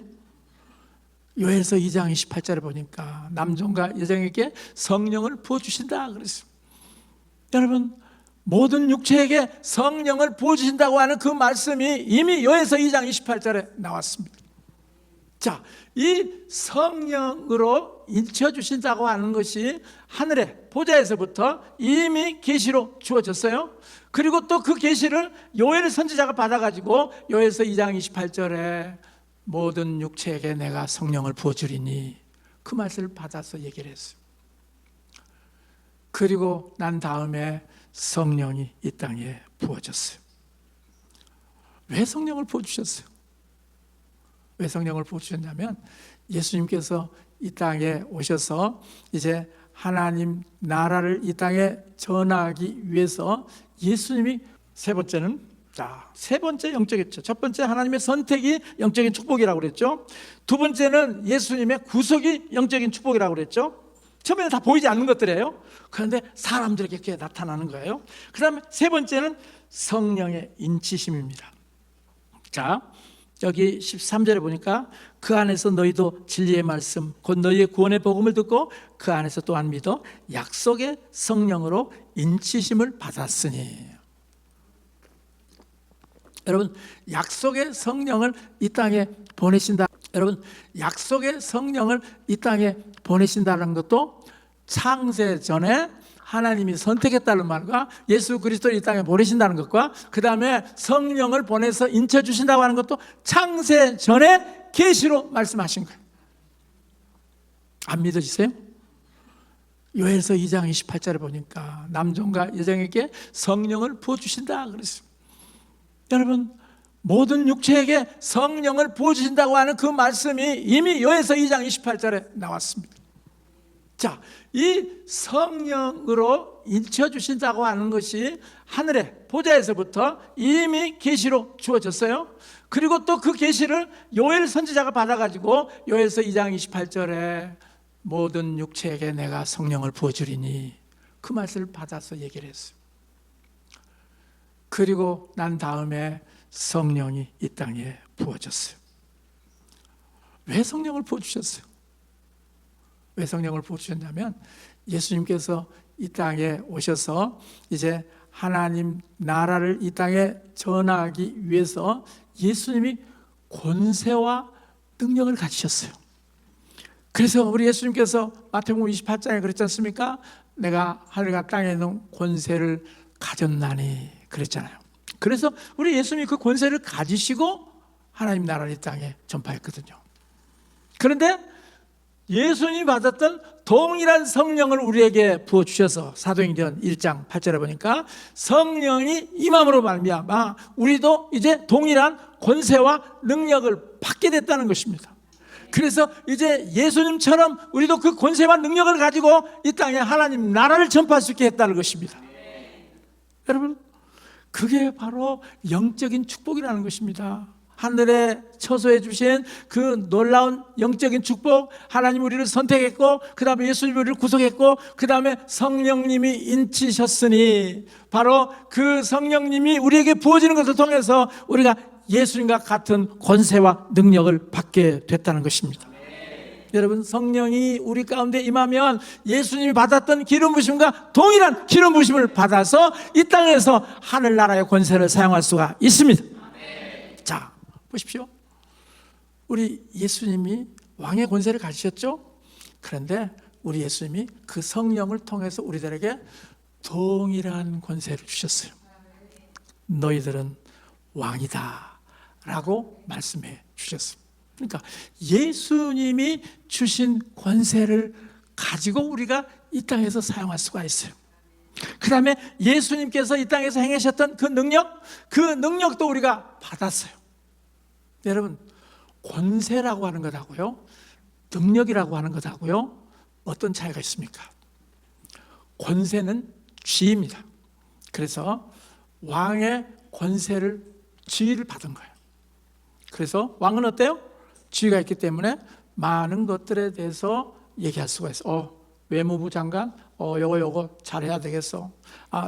B: 요엘서 2장 28절에 보니까 남종과 여종에게 성령을 부어주신다 그랬어요. 여러분, 모든 육체에게 성령을 부어주신다고 하는 그 말씀이 이미 요엘서 2장 28절에 나왔습니다. 자, 이 성령으로 인쳐주신다고 하는 것이 하늘의 보좌에서부터 이미 계시로 주어졌어요. 그리고 또 그 계시를 요엘 선지자가 받아가지고 요엘서 2장 28절에 모든 육체에게 내가 성령을 부어주리니 그 말씀을 받아서 얘기를 했어요. 그리고 난 다음에 성령이 이 땅에 부어졌어요. 왜 성령을 부어주셨어요? 왜 성령을 부어주셨냐면 예수님께서 이 땅에 오셔서 이제 하나님 나라를 이 땅에 전하기 위해서 예수님이 세 번째는 세 번째 영적이죠. 첫 번째 하나님의 선택이 영적인 축복이라고 그랬죠. 두 번째는 예수님의 구속이 영적인 축복이라고 그랬죠. 처음에는 다 보이지 않는 것들이에요. 그런데 사람들에게 그게 나타나는 거예요. 그 다음에 세 번째는 성령의 인치심입니다. 자, 여기 13절에 보니까 그 안에서 너희도 진리의 말씀 곧 너희의 구원의 복음을 듣고 그 안에서 또한 믿어 약속의 성령으로 인치심을 받았으니. 여러분, 약속의 성령을 이 땅에 보내신다. 여러분, 약속의 성령을 이 땅에 보내신다는 것도 창세 전에 하나님이 선택했다는 말과 예수 그리스도를 이 땅에 보내신다는 것과 그 다음에 성령을 보내서 인쳐주신다고 하는 것도 창세 전에 계시로 말씀하신 거예요. 안 믿어지세요? 요엘서 2장 28절에 보니까 남종과 여종에게 성령을 부어주신다 그랬어요. 여러분, 모든 육체에게 성령을 부어주신다고 하는 그 말씀이 이미 요엘서 2장 28절에 나왔습니다. 자, 이 성령으로 인쳐주신다고 하는 것이 하늘의 보좌에서부터 이미 계시로 주어졌어요. 그리고 또 그 계시를 요엘 선지자가 받아가지고 요엘서 2장 28절에 모든 육체에게 내가 성령을 부어주리니 그 말씀을 받아서 얘기를 했어요. 그리고 난 다음에 성령이 이 땅에 부어졌어요. 왜 성령을 부어주셨어요? 왜 성령을 부어주셨냐면 예수님께서 이 땅에 오셔서 이제 하나님 나라를 이 땅에 전하기 위해서 예수님이 권세와 능력을 가지셨어요. 그래서 우리 예수님께서 마태복음 28장에 그랬지 않습니까? 내가 하늘과 땅에 있는 권세를 가졌나니 그랬잖아요. 그래서 우리 예수님이 그 권세를 가지시고 하나님 나라를 이 땅에 전파했거든요. 그런데 예수님이 받았던 동일한 성령을 우리에게 부어주셔서 사도행전 1장 8절에 보니까 성령이 임함으로 말미암아 우리도 이제 동일한 권세와 능력을 받게 됐다는 것입니다. 그래서 이제 예수님처럼 우리도 그 권세와 능력을 가지고 이 땅에 하나님 나라를 전파할 수 있게 했다는 것입니다. 여러분, 그게 바로 영적인 축복이라는 것입니다. 하늘에 처소해 주신 그 놀라운 영적인 축복, 하나님 우리를 선택했고 그 다음에 예수님 우리를 구속했고 그 다음에 성령님이 인치셨으니 바로 그 성령님이 우리에게 부어지는 것을 통해서 우리가 예수님과 같은 권세와 능력을 받게 됐다는 것입니다. 여러분, 성령이 우리 가운데 임하면 예수님이 받았던 기름 부으심과 동일한 기름 부으심을 받아서 이 땅에서 하늘나라의 권세를 사용할 수가 있습니다. 자, 보십시오. 우리 예수님이 왕의 권세를 가지셨죠? 그런데 우리 예수님이 그 성령을 통해서 우리들에게 동일한 권세를 주셨어요. 너희들은 왕이다 라고 말씀해 주셨습니다. 그러니까 예수님이 주신 권세를 가지고 우리가 이 땅에서 사용할 수가 있어요. 그 다음에 예수님께서 이 땅에서 행하셨던 그 능력도 우리가 받았어요. 여러분, 권세라고 하는 것하고요, 능력이라고 하는 것하고요, 어떤 차이가 있습니까? 권세는 쥐입니다. 그래서 왕의 권세를, 지위를 받은 거예요. 그래서 왕은 어때요? 지위가 있기 때문에 많은 것들에 대해서 얘기할 수가 있어. 외무부 장관, 요거 잘해야 되겠어.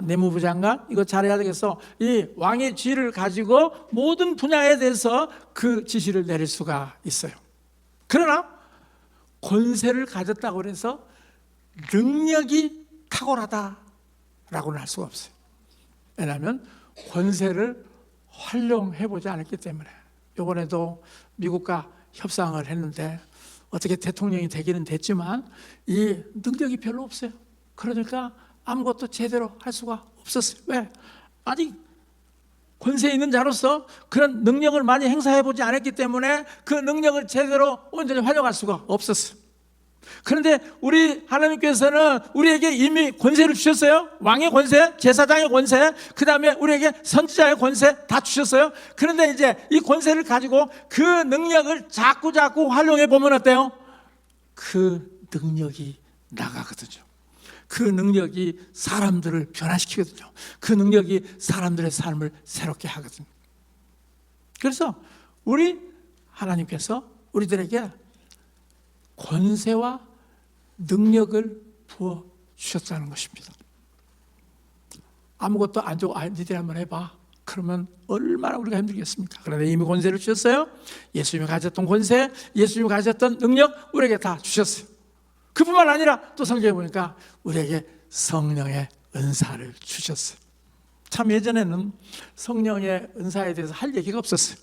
B: 내무부 장관, 이거 잘해야 되겠어. 이 왕의 지위를 가지고 모든 분야에 대해서 그 지시를 내릴 수가 있어요. 그러나 권세를 가졌다고 해서 능력이 탁월하다라고는 할 수가 없어요. 왜냐하면 권세를 활용해보지 않았기 때문에. 이번에도 미국과 협상을 했는데 어떻게 대통령이 되기는 됐지만 이 능력이 별로 없어요. 그러니까 아무것도 제대로 할 수가 없었어요. 왜? 아직 권세 있는 자로서 그런 능력을 많이 행사해보지 않았기 때문에 그 능력을 제대로 온전히 활용할 수가 없었어요. 그런데 우리 하나님께서는 우리에게 이미 권세를 주셨어요. 왕의 권세, 제사장의 권세, 그 다음에 우리에게 선지자의 권세 다 주셨어요. 그런데 이제 이 권세를 가지고 그 능력을 자꾸 활용해 보면 어때요? 그 능력이 나가거든요. 그 능력이 사람들을 변화시키거든요. 그 능력이 사람들의 삶을 새롭게 하거든요. 그래서 우리 하나님께서 우리들에게 권세와 능력을 부어주셨다는 것입니다. 아무것도 안 주고 니들이 한번 해봐. 그러면 얼마나 우리가 힘들겠습니까? 그런데 이미 권세를 주셨어요. 예수님이 가졌던 권세, 예수님이 가졌던 능력 우리에게 다 주셨어요. 그뿐만 아니라 또 성경에 보니까 우리에게 성령의 은사를 주셨어요. 참 예전에는 성령의 은사에 대해서 할 얘기가 없었어요.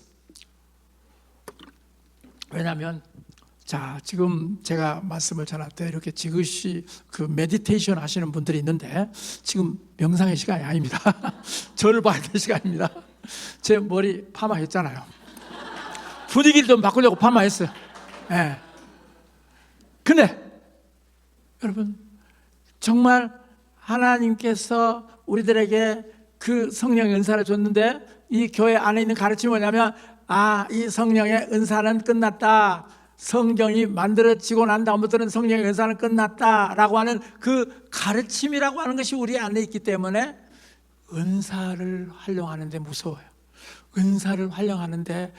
B: 왜냐하면 자, 지금 제가 말씀을 전할 때 이렇게 지그시 그 메디테이션 하시는 분들이 있는데 지금 명상의 시간이 아닙니다. 저를 봐야 될 시간입니다. 제 머리 파마했잖아요. 분위기를 좀 바꾸려고 파마했어요. 네. 근데 여러분 정말 하나님께서 우리들에게 그 성령의 은사를 줬는데 이 교회 안에 있는 가르침이 뭐냐면 이 성령의 은사는 끝났다. 성경이 만들어지고 난 다음부터는 성령의 은사는 끝났다라고 하는 그 가르침이라고 하는 것이 우리 안에 있기 때문에 은사를 활용하는데 무서워요. 은사를 활용하는데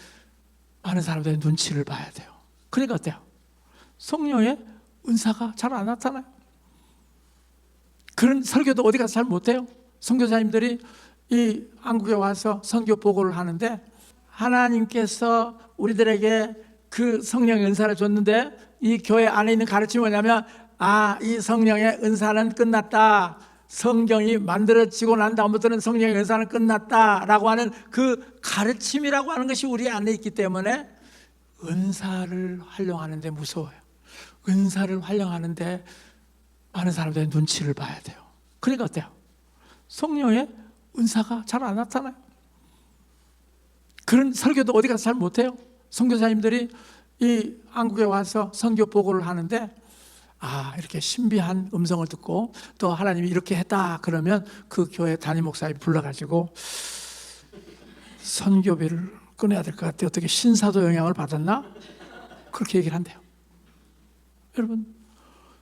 B: 많은 사람들이 눈치를 봐야 돼요. 그러니까 어때요? 성령의 은사가 잘 안 나타나요. 그런 설교도 어디 가서 잘 못해요. 선교사님들이 이 한국에 와서 선교 보고를 하는데 하나님께서 우리들에게 그 성령의 은사를 줬는데 이 교회 안에 있는 가르침이 뭐냐면 이 성령의 은사는 끝났다. 성경이 만들어지고 난 다음부터는 성령의 은사는 끝났다라고 하는 그 가르침이라고 하는 것이 우리 안에 있기 때문에 은사를 활용하는데 무서워요. 은사를 활용하는데 많은 사람들이 눈치를 봐야 돼요. 그러니까 어때요? 성령의 은사가 잘 안 나타나요. 그런 설교도 어디 가서 잘 못해요. 선교사님들이 이 한국에 와서 선교 보고를 하는데 이렇게 신비한 음성을 듣고 또 하나님이 이렇게 했다 그러면 그 교회 담임 목사님 불러가지고 선교비를 끊어야 될 것 같아요. 어떻게 신사도 영향을 받았나? 그렇게 얘기를 한대요. 여러분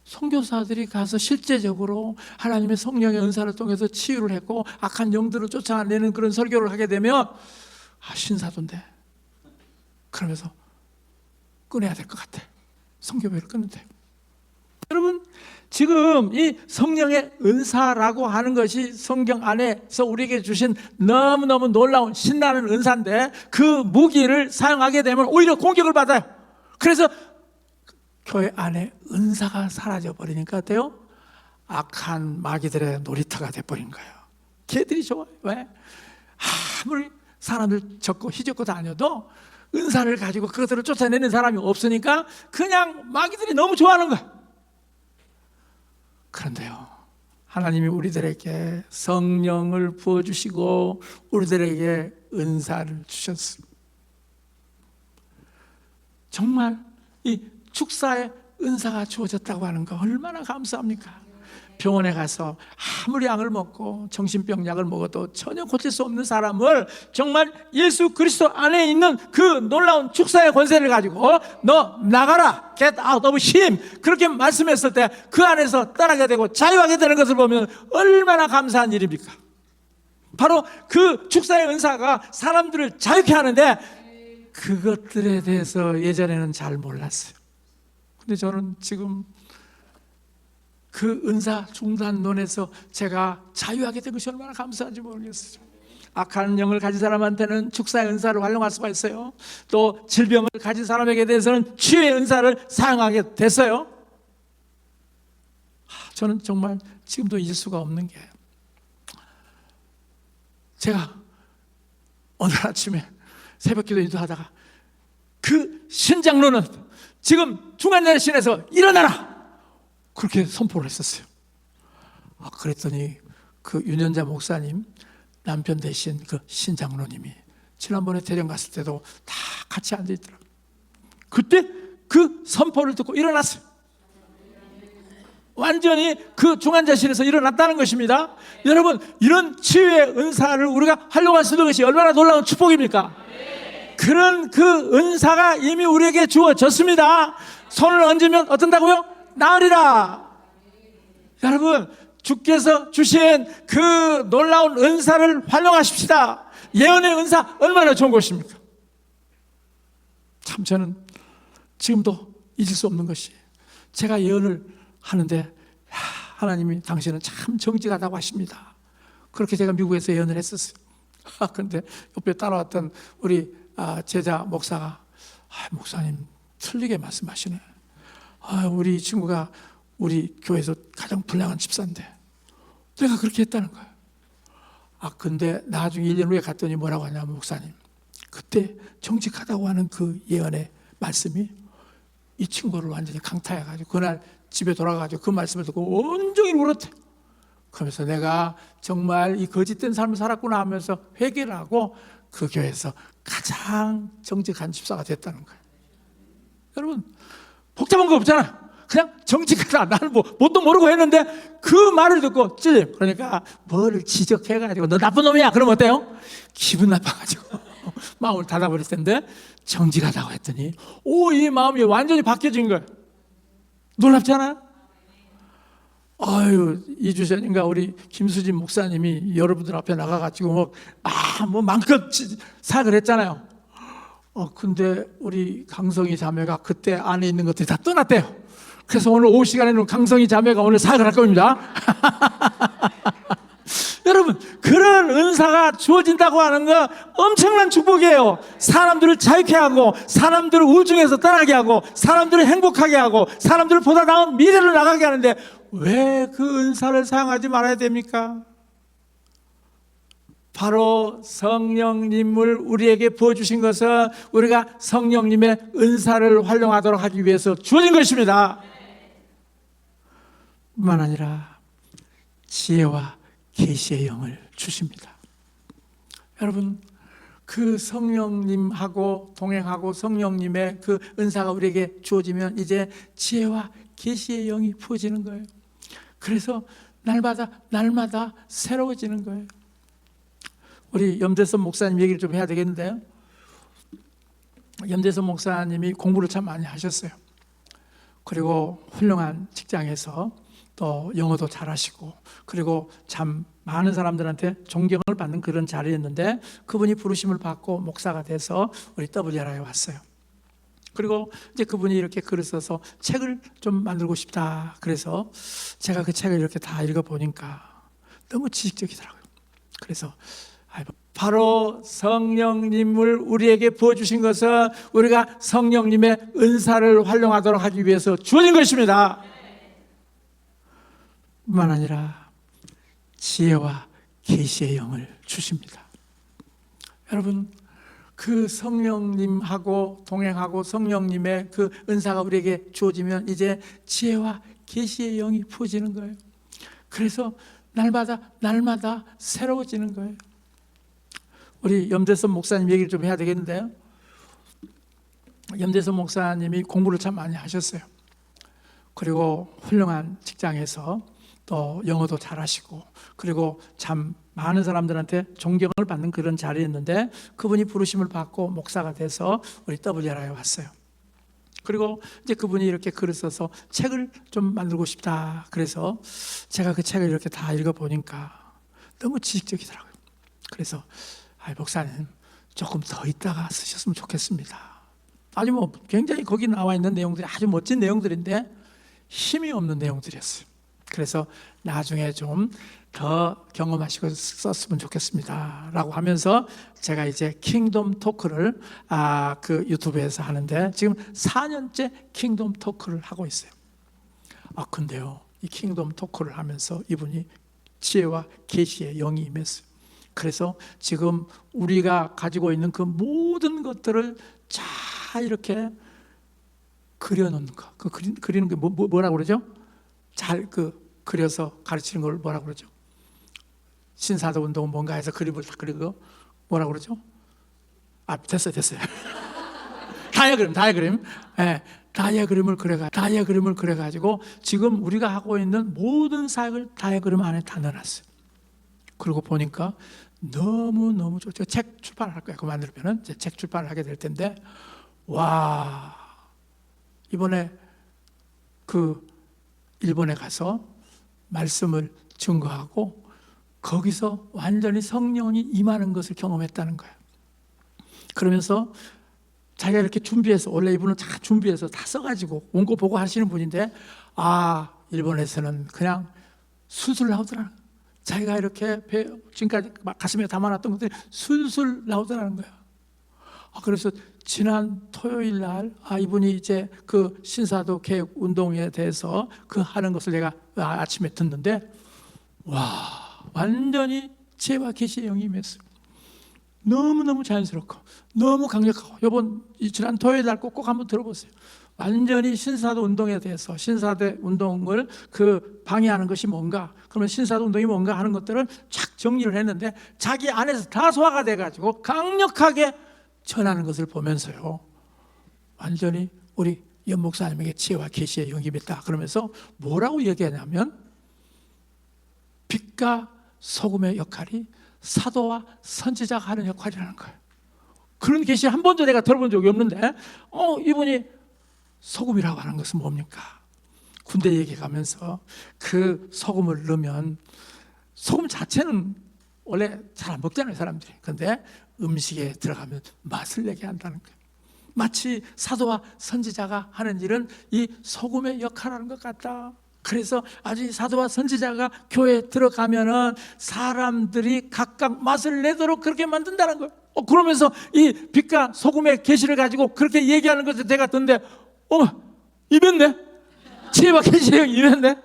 B: 선교사들이 가서 실제적으로 하나님의 성령의 은사를 통해서 치유를 했고 악한 영들을 쫓아내는 그런 설교를 하게 되면 신사도인데 그러면서 끊어야 될 것 같아. 선교비를 끊는데 여러분 지금 이 성령의 은사라고 하는 것이 성경 안에서 우리에게 주신 너무너무 놀라운 신나는 은사인데 그 무기를 사용하게 되면 오히려 공격을 받아요. 그래서 교회 안에 은사가 사라져 버리니까 어때요? 악한 마귀들의 놀이터가 돼버린 거예요. 걔들이 좋아요. 왜? 아무리 사람들 적고 희적고 다녀도 은사를 가지고 그것들을 쫓아내는 사람이 없으니까 그냥 마귀들이 너무 좋아하는 거예요. 그런데요 하나님이 우리들에게 성령을 부어주시고 우리들에게 은사를 주셨습니다. 정말 이 축사의 은사가 주어졌다고 하는 거 얼마나 감사합니까? 병원에 가서 아무리 약을 먹고 정신병 약을 먹어도 전혀 고칠 수 없는 사람을 정말 예수 그리스도 안에 있는 그 놀라운 축사의 권세를 가지고 너 나가라 get out of him 그렇게 말씀했을 때 그 안에서 떠나게 되고 자유하게 되는 것을 보면 얼마나 감사한 일입니까? 바로 그 축사의 은사가 사람들을 자유케 하는데 그것들에 대해서 예전에는 잘 몰랐어요. 근데 저는 지금 그 은사 중단론에서 제가 자유하게 된 것이 얼마나 감사한지 모르겠어요. 악한 영을 가진 사람한테는 축사의 은사를 활용할 수가 있어요. 또 질병을 가진 사람에게 대해서는 치유의 은사를 사용하게 됐어요. 저는 정말 지금도 잊을 수가 없는 게 제가 오늘 아침에 새벽기도 인도하다가 그 신장로는 지금 중환자실에서 일어나라 그렇게 선포를 했었어요. 그랬더니 그 윤현자 목사님 남편 대신 그 신장로님이 지난번에 대령 갔을 때도 다 같이 앉아있더라고요. 그때 그 선포를 듣고 일어났어요. 완전히 그 중환자실에서 일어났다는 것입니다. 여러분 이런 치유의 은사를 우리가 활용할 수 있는 것이 얼마나 놀라운 축복입니까? 그런 그 은사가 이미 우리에게 주어졌습니다. 손을 얹으면 어떤다고요? 나으리라. 여러분 주께서 주신 그 놀라운 은사를 활용하십시다. 예언의 은사 얼마나 좋은 것입니까? 참 저는 지금도 잊을 수 없는 것이 제가 예언을 하는데 하나님이 당신은 참 정직하다고 하십니다. 그렇게 제가 미국에서 예언을 했었어요. 근데 옆에 따라왔던 우리 제자 목사가 목사님 틀리게 말씀하시네. 우리 친구가 우리 교회에서 가장 불량한 집사인데 내가 그렇게 했다는 거예요. 근데 나중에 1년 후에 갔더니 뭐라고 하냐면, 목사님 그때 정직하다고 하는 그 예언의 말씀이 이 친구를 완전히 강타해가지고 그날 집에 돌아가가지고 그 말씀을 듣고 온종일 울었대. 그러면서 내가 정말 이 거짓된 삶을 살았구나 하면서 회개를 하고 그 교회에서 가장 정직한 집사가 됐다는 거예요. 여러분, 복잡한 거 없잖아. 그냥 정직하다. 나는 뭣도 모르고 했는데 그 말을 듣고 찔림. 그러니까 뭐를 지적해가지고 너 나쁜 놈이야. 그러면 어때요? 기분 나빠가지고 마음을 닫아버릴 텐데 정직하다고 했더니 이 마음이 완전히 바뀌어진 거예요. 놀랍잖아요. 이주 전인가 우리 김수진 목사님이 여러분들 앞에 나가가지고 마음껏 사역을 했잖아요. 근데 우리 강성희 자매가 그때 안에 있는 것들이 다 떠났대요. 그래서 오늘 오후 시간에는 강성희 자매가 오늘 사역을 할 겁니다. 여러분, 그런 은사가 주어진다고 하는 거 엄청난 축복이에요. 사람들을 자유케 하고, 사람들을 우중에서 떠나게 하고, 사람들을 행복하게 하고, 사람들을 보다 나은 미래로 나가게 하는데 왜 그 은사를 사용하지 말아야 됩니까? 바로 성령님을 우리에게 부어주신 것은 우리가 성령님의 은사를 활용하도록 하기 위해서 주어진 것입니다. 뿐만 아니라 지혜와 계시의 영을 주십니다. 여러분, 그 성령님하고 동행하고 성령님의 그 은사가 우리에게 주어지면 이제 지혜와 계시의 영이 부어지는 거예요. 그래서 날마다 새로워지는 거예요. 우리 염대선 목사님 얘기를 좀 해야 되겠는데요. 염대선 목사님이 공부를 참 많이 하셨어요. 그리고 훌륭한 직장에서 또 영어도 잘하시고, 그리고 참 많은 사람들한테 존경을 받는 그런 자리였는데 그분이 부르심을 받고 목사가 돼서 우리 WRI에 왔어요. 그리고 이제 그분이 이렇게 글을 써서 책을 좀 만들고 싶다. 그래서 제가 그 책을 이렇게 다 읽어보니까 너무 지식적이더라고요. 그래서 바로 성령님을 우리에게 부어주신 것은 우리가 성령님의 은사를 활용하도록 하기 위해서 주어진 것입니다. 뿐만 아니라 지혜와 계시의 영을 주십니다. 여러분, 그 성령님하고 동행하고 성령님의 그 은사가 우리에게 주어지면 이제 지혜와 계시의 영이 부어지는 거예요. 그래서 날마다 새로워지는 거예요. 우리 염대선 목사님 얘기를 좀 해야 되겠는데요. 염대선 목사님이 공부를 참 많이 하셨어요. 그리고 훌륭한 직장에서 또 영어도 잘하시고, 그리고 참 많은 사람들한테 존경을 받는 그런 자리였는데 그분이 부르심을 받고 목사가 돼서 우리 WRI에 왔어요. 그리고 이제 그분이 이렇게 글을 써서 책을 좀 만들고 싶다. 그래서 제가 그 책을 이렇게 다 읽어보니까 너무 지식적이더라고요. 그래서 목사님 조금 더 있다가 쓰셨으면 좋겠습니다. 아주 굉장히 거기 나와 있는 내용들이 아주 멋진 내용들인데 힘이 없는 내용들이었어요. 그래서 나중에 좀 더 경험하시고 썼으면 좋겠습니다 라고 하면서 제가 이제 킹덤 토크를 그 유튜브에서 하는데 지금 4년째 킹덤 토크를 하고 있어요. 근데요, 이 킹덤 토크를 하면서 이분이 지혜와 계시의 영이 임했어요. 그래서 지금 우리가 가지고 있는 그 모든 것들을 잘 이렇게 그려놓는 거. 그 그리는 게 뭐라고 그러죠? 잘 그려서 가르치는 걸 뭐라고 그러죠? 신사도 운동은 뭔가 해서 그림을 다 그리고 뭐라고 그러죠? 됐어요. 다이어그램. 네, 다이어그램을 그려가지고 지금 우리가 하고 있는 모든 사역을 다이어그램 안에 다 넣어놨어요. 그리고 보니까 너무 좋죠. 책 출판할 거예요. 그거 만들면은 이제 책 출판을 하게 될 텐데, 와, 이번에 일본에 가서 말씀을 증거하고 거기서 완전히 성령이 임하는 것을 경험했다는 거예요. 그러면서 자기가 이렇게 준비해서, 원래 이분은 다 준비해서 다 써가지고 원고 보고 하시는 분인데 일본에서는 그냥 수술을 하더라고요. 자기가 이렇게 지금까지 가슴에 담아놨던 것들이 술술 나오더라는 거예요. 그래서 지난 토요일 날 이분이 이제 그 신사도 개혁 운동에 대해서 그 하는 것을 내가 아침에 듣는데 와, 완전히 지혜와 계시의 영이 임했어요. 너무너무 자연스럽고 너무 강력하고 지난 토요일 날 꼭 한번 들어보세요. 완전히 신사도 운동에 대해서 신사대 운동을 그 방해하는 것이 뭔가, 그러면 신사도 운동이 뭔가 하는 것들을 쫙 정리를 했는데 자기 안에서 다 소화가 돼가지고 강력하게 전하는 것을 보면서요, 완전히 우리 연 목사님에게 지혜와 계시의 영이 임했다 그러면서 뭐라고 얘기하냐면 빛과 소금의 역할이 사도와 선지자가 하는 역할이라는 거예요. 그런 계시 한 번도 내가 들어본 적이 없는데 이분이 소금이라고 하는 것은 뭡니까? 군대 얘기 가면서 그 소금을 넣으면, 소금 자체는 원래 잘 안 먹잖아요 사람들이. 그런데 음식에 들어가면 맛을 내게 한다는 거예요. 마치 사도와 선지자가 하는 일은 이 소금의 역할하는 것 같다. 그래서 아주 이 사도와 선지자가 교회에 들어가면은 사람들이 각각 맛을 내도록 그렇게 만든다는 거예요. 그러면서 이 빛과 소금의 계시를 가지고 그렇게 얘기하는 것을 제가 듣는데 임했네. 지혜와 계시의 영이 임했네.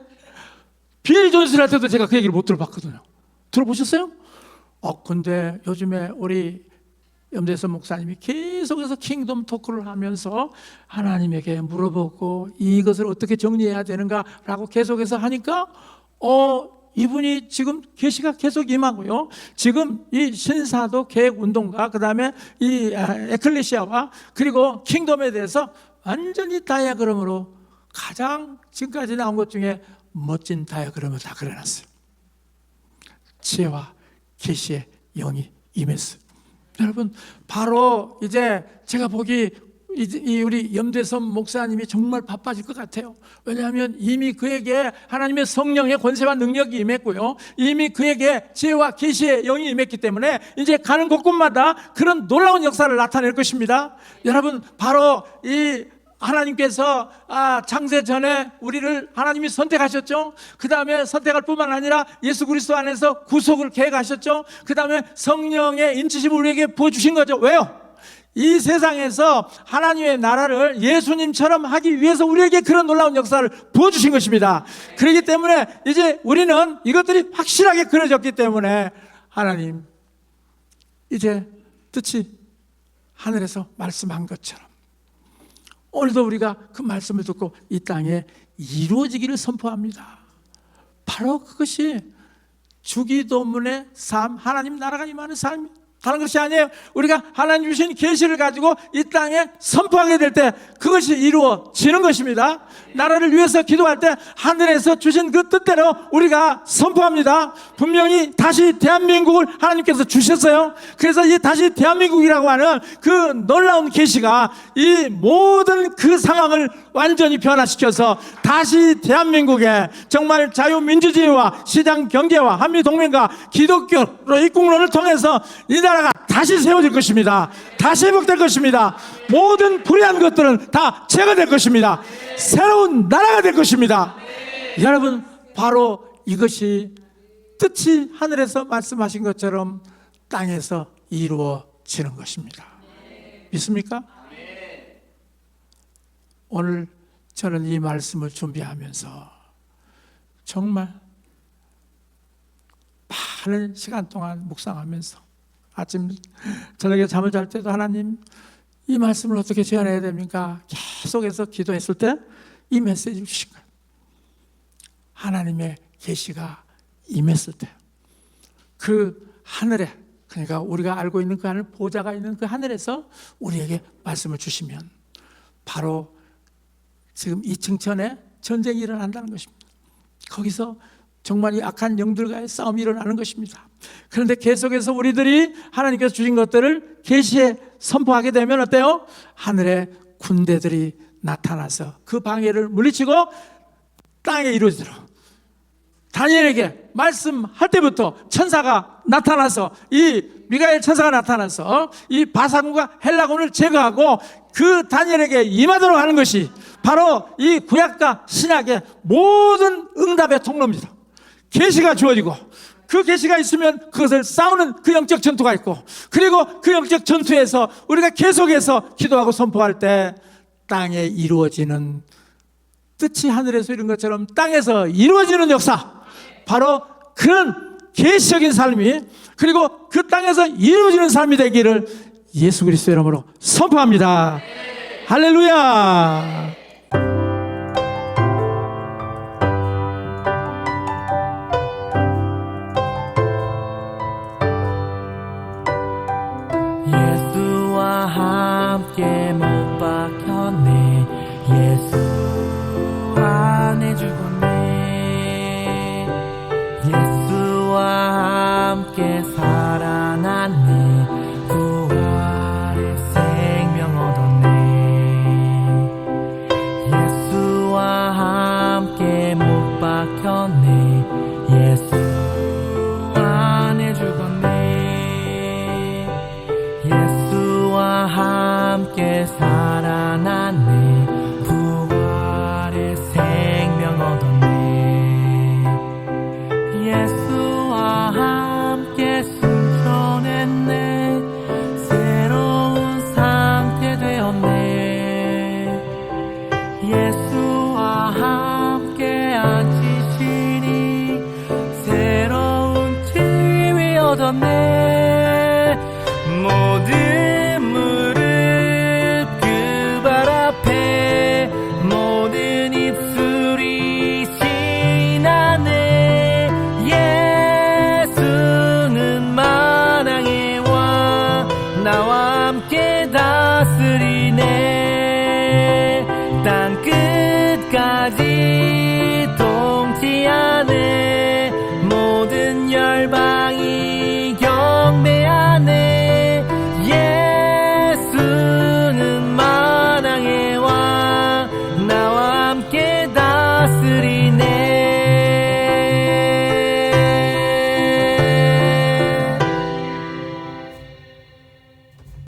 B: 빌 존슨한테도 제가 그 얘기를 못 들어봤거든요. 들어보셨어요? 근데 요즘에 우리 염대선 목사님이 계속해서 킹덤 토크를 하면서 하나님에게 물어보고 이것을 어떻게 정리해야 되는가라고 계속해서 하니까 이분이 지금 계시가 계속 임하고요. 지금 이 신사도 계획 운동과 그 다음에 이 에클레시아와 그리고 킹덤에 대해서 완전히 다이아그램으로 가장 지금까지 나온 것 중에 멋진 다이아그램을 다 그려놨어요. 지혜와 계시의 영이 임했어요. 여러분, 바로 이제 제가 보기 우리 염대선 목사님이 정말 바빠질 것 같아요. 왜냐하면 이미 그에게 하나님의 성령의 권세와 능력이 임했고요, 이미 그에게 지혜와 계시의 영이 임했기 때문에 이제 가는 곳곳마다 그런 놀라운 역사를 나타낼 것입니다. 여러분, 바로 이 하나님께서 창세 전에 우리를 하나님이 선택하셨죠. 그 다음에 선택할 뿐만 아니라 예수 그리스도 안에서 구속을 계획하셨죠. 그 다음에 성령의 인치심을 우리에게 부어주신 거죠. 왜요? 이 세상에서 하나님의 나라를 예수님처럼 하기 위해서 우리에게 그런 놀라운 역사를 부어주신 것입니다. 그렇기 때문에 이제 우리는 이것들이 확실하게 그려졌기 때문에 하나님 이제 뜻이 하늘에서 말씀한 것처럼 오늘도 우리가 그 말씀을 듣고 이 땅에 이루어지기를 선포합니다. 바로 그것이 주기도문의 삶, 하나님 나라가 임하는 삶입니다. 다른 것이 아니에요. 우리가 하나님 주신 계시를 가지고 이 땅에 선포하게 될 때 그것이 이루어지는 것입니다. 나라를 위해서 기도할 때 하늘에서 주신 그 뜻대로 우리가 선포합니다. 분명히 다시 대한민국을 하나님께서 주셨어요. 그래서 이 다시 대한민국이라고 하는 그 놀라운 계시가 이 모든 그 상황을 완전히 변화시켜서 다시 대한민국에 정말 자유민주주의와 시장 경제와 한미동맹과 기독교로 입국론을 통해서 이 나라가 다시 세워질 것입니다. 다시 회복될 것입니다. 모든 불의한 것들은 다 제거될 것입니다. 새로운 나라가 될 것입니다. 여러분, 바로 이것이 뜻이 하늘에서 말씀하신 것처럼 땅에서 이루어지는 것입니다. 믿습니까? 오늘 저는 이 말씀을 준비하면서 정말 많은 시간 동안 묵상하면서 아침 저녁에 잠을 잘 때도 하나님 이 말씀을 어떻게 전해야 됩니까? 계속해서 기도했을 때 이 메시지를 주신 거예요. 하나님의 계시가 임했을 때 그 하늘에, 그러니까 우리가 알고 있는 그 하늘, 보좌가 있는 그 하늘에서 우리에게 말씀을 주시면 바로 지금 이 층천에 전쟁이 일어난다는 것입니다. 거기서 정말 이 악한 영들과의 싸움이 일어나는 것입니다. 그런데 계속해서 우리들이 하나님께서 주신 것들을 계시에 선포하게 되면 어때요? 하늘의 군대들이 나타나서 그 방해를 물리치고 땅에 이루어지도록 다니엘에게 말씀할 때부터 천사가 나타나서 이 미가엘 천사가 나타나서 이 바사군과 헬라군을 제거하고 그 다니엘에게 임하도록 하는 것이 바로 이 구약과 신약의 모든 응답의 통로입니다. 계시가 주어지고 그 계시가 있으면 그것을 싸우는 그 영적 전투가 있고, 그리고 그 영적 전투에서 우리가 계속해서 기도하고 선포할 때 땅에 이루어지는, 뜻이 하늘에서 이룬 것처럼 땅에서 이루어지는 역사, 바로 그런 계시적인 삶이, 그리고 그 땅에서 이루어지는 삶이 되기를 예수 그리스도의 이름으로 선포합니다. 할렐루야.
A: 예수와 함께 못 박혔네. 예수 안에 죽었네. 예수와 함께 살아났네. 부활의 생명 얻었네. 예수와 함께 못 박혔네. 예수 안에 죽었네. 예수와 함께 살아났네. 부활의 생명 얻었네. 예수와 함께 승천했네. 새로운 상태 되었네. 예수와 함께 앉히시니 새로운 지위 얻었네. 모든 무릎 그 발 앞에 모든 입술이 신하네. 예수는 만왕의 왕 나와 함께 다스리네. 땅 끝까지 통치하네. 모든 열방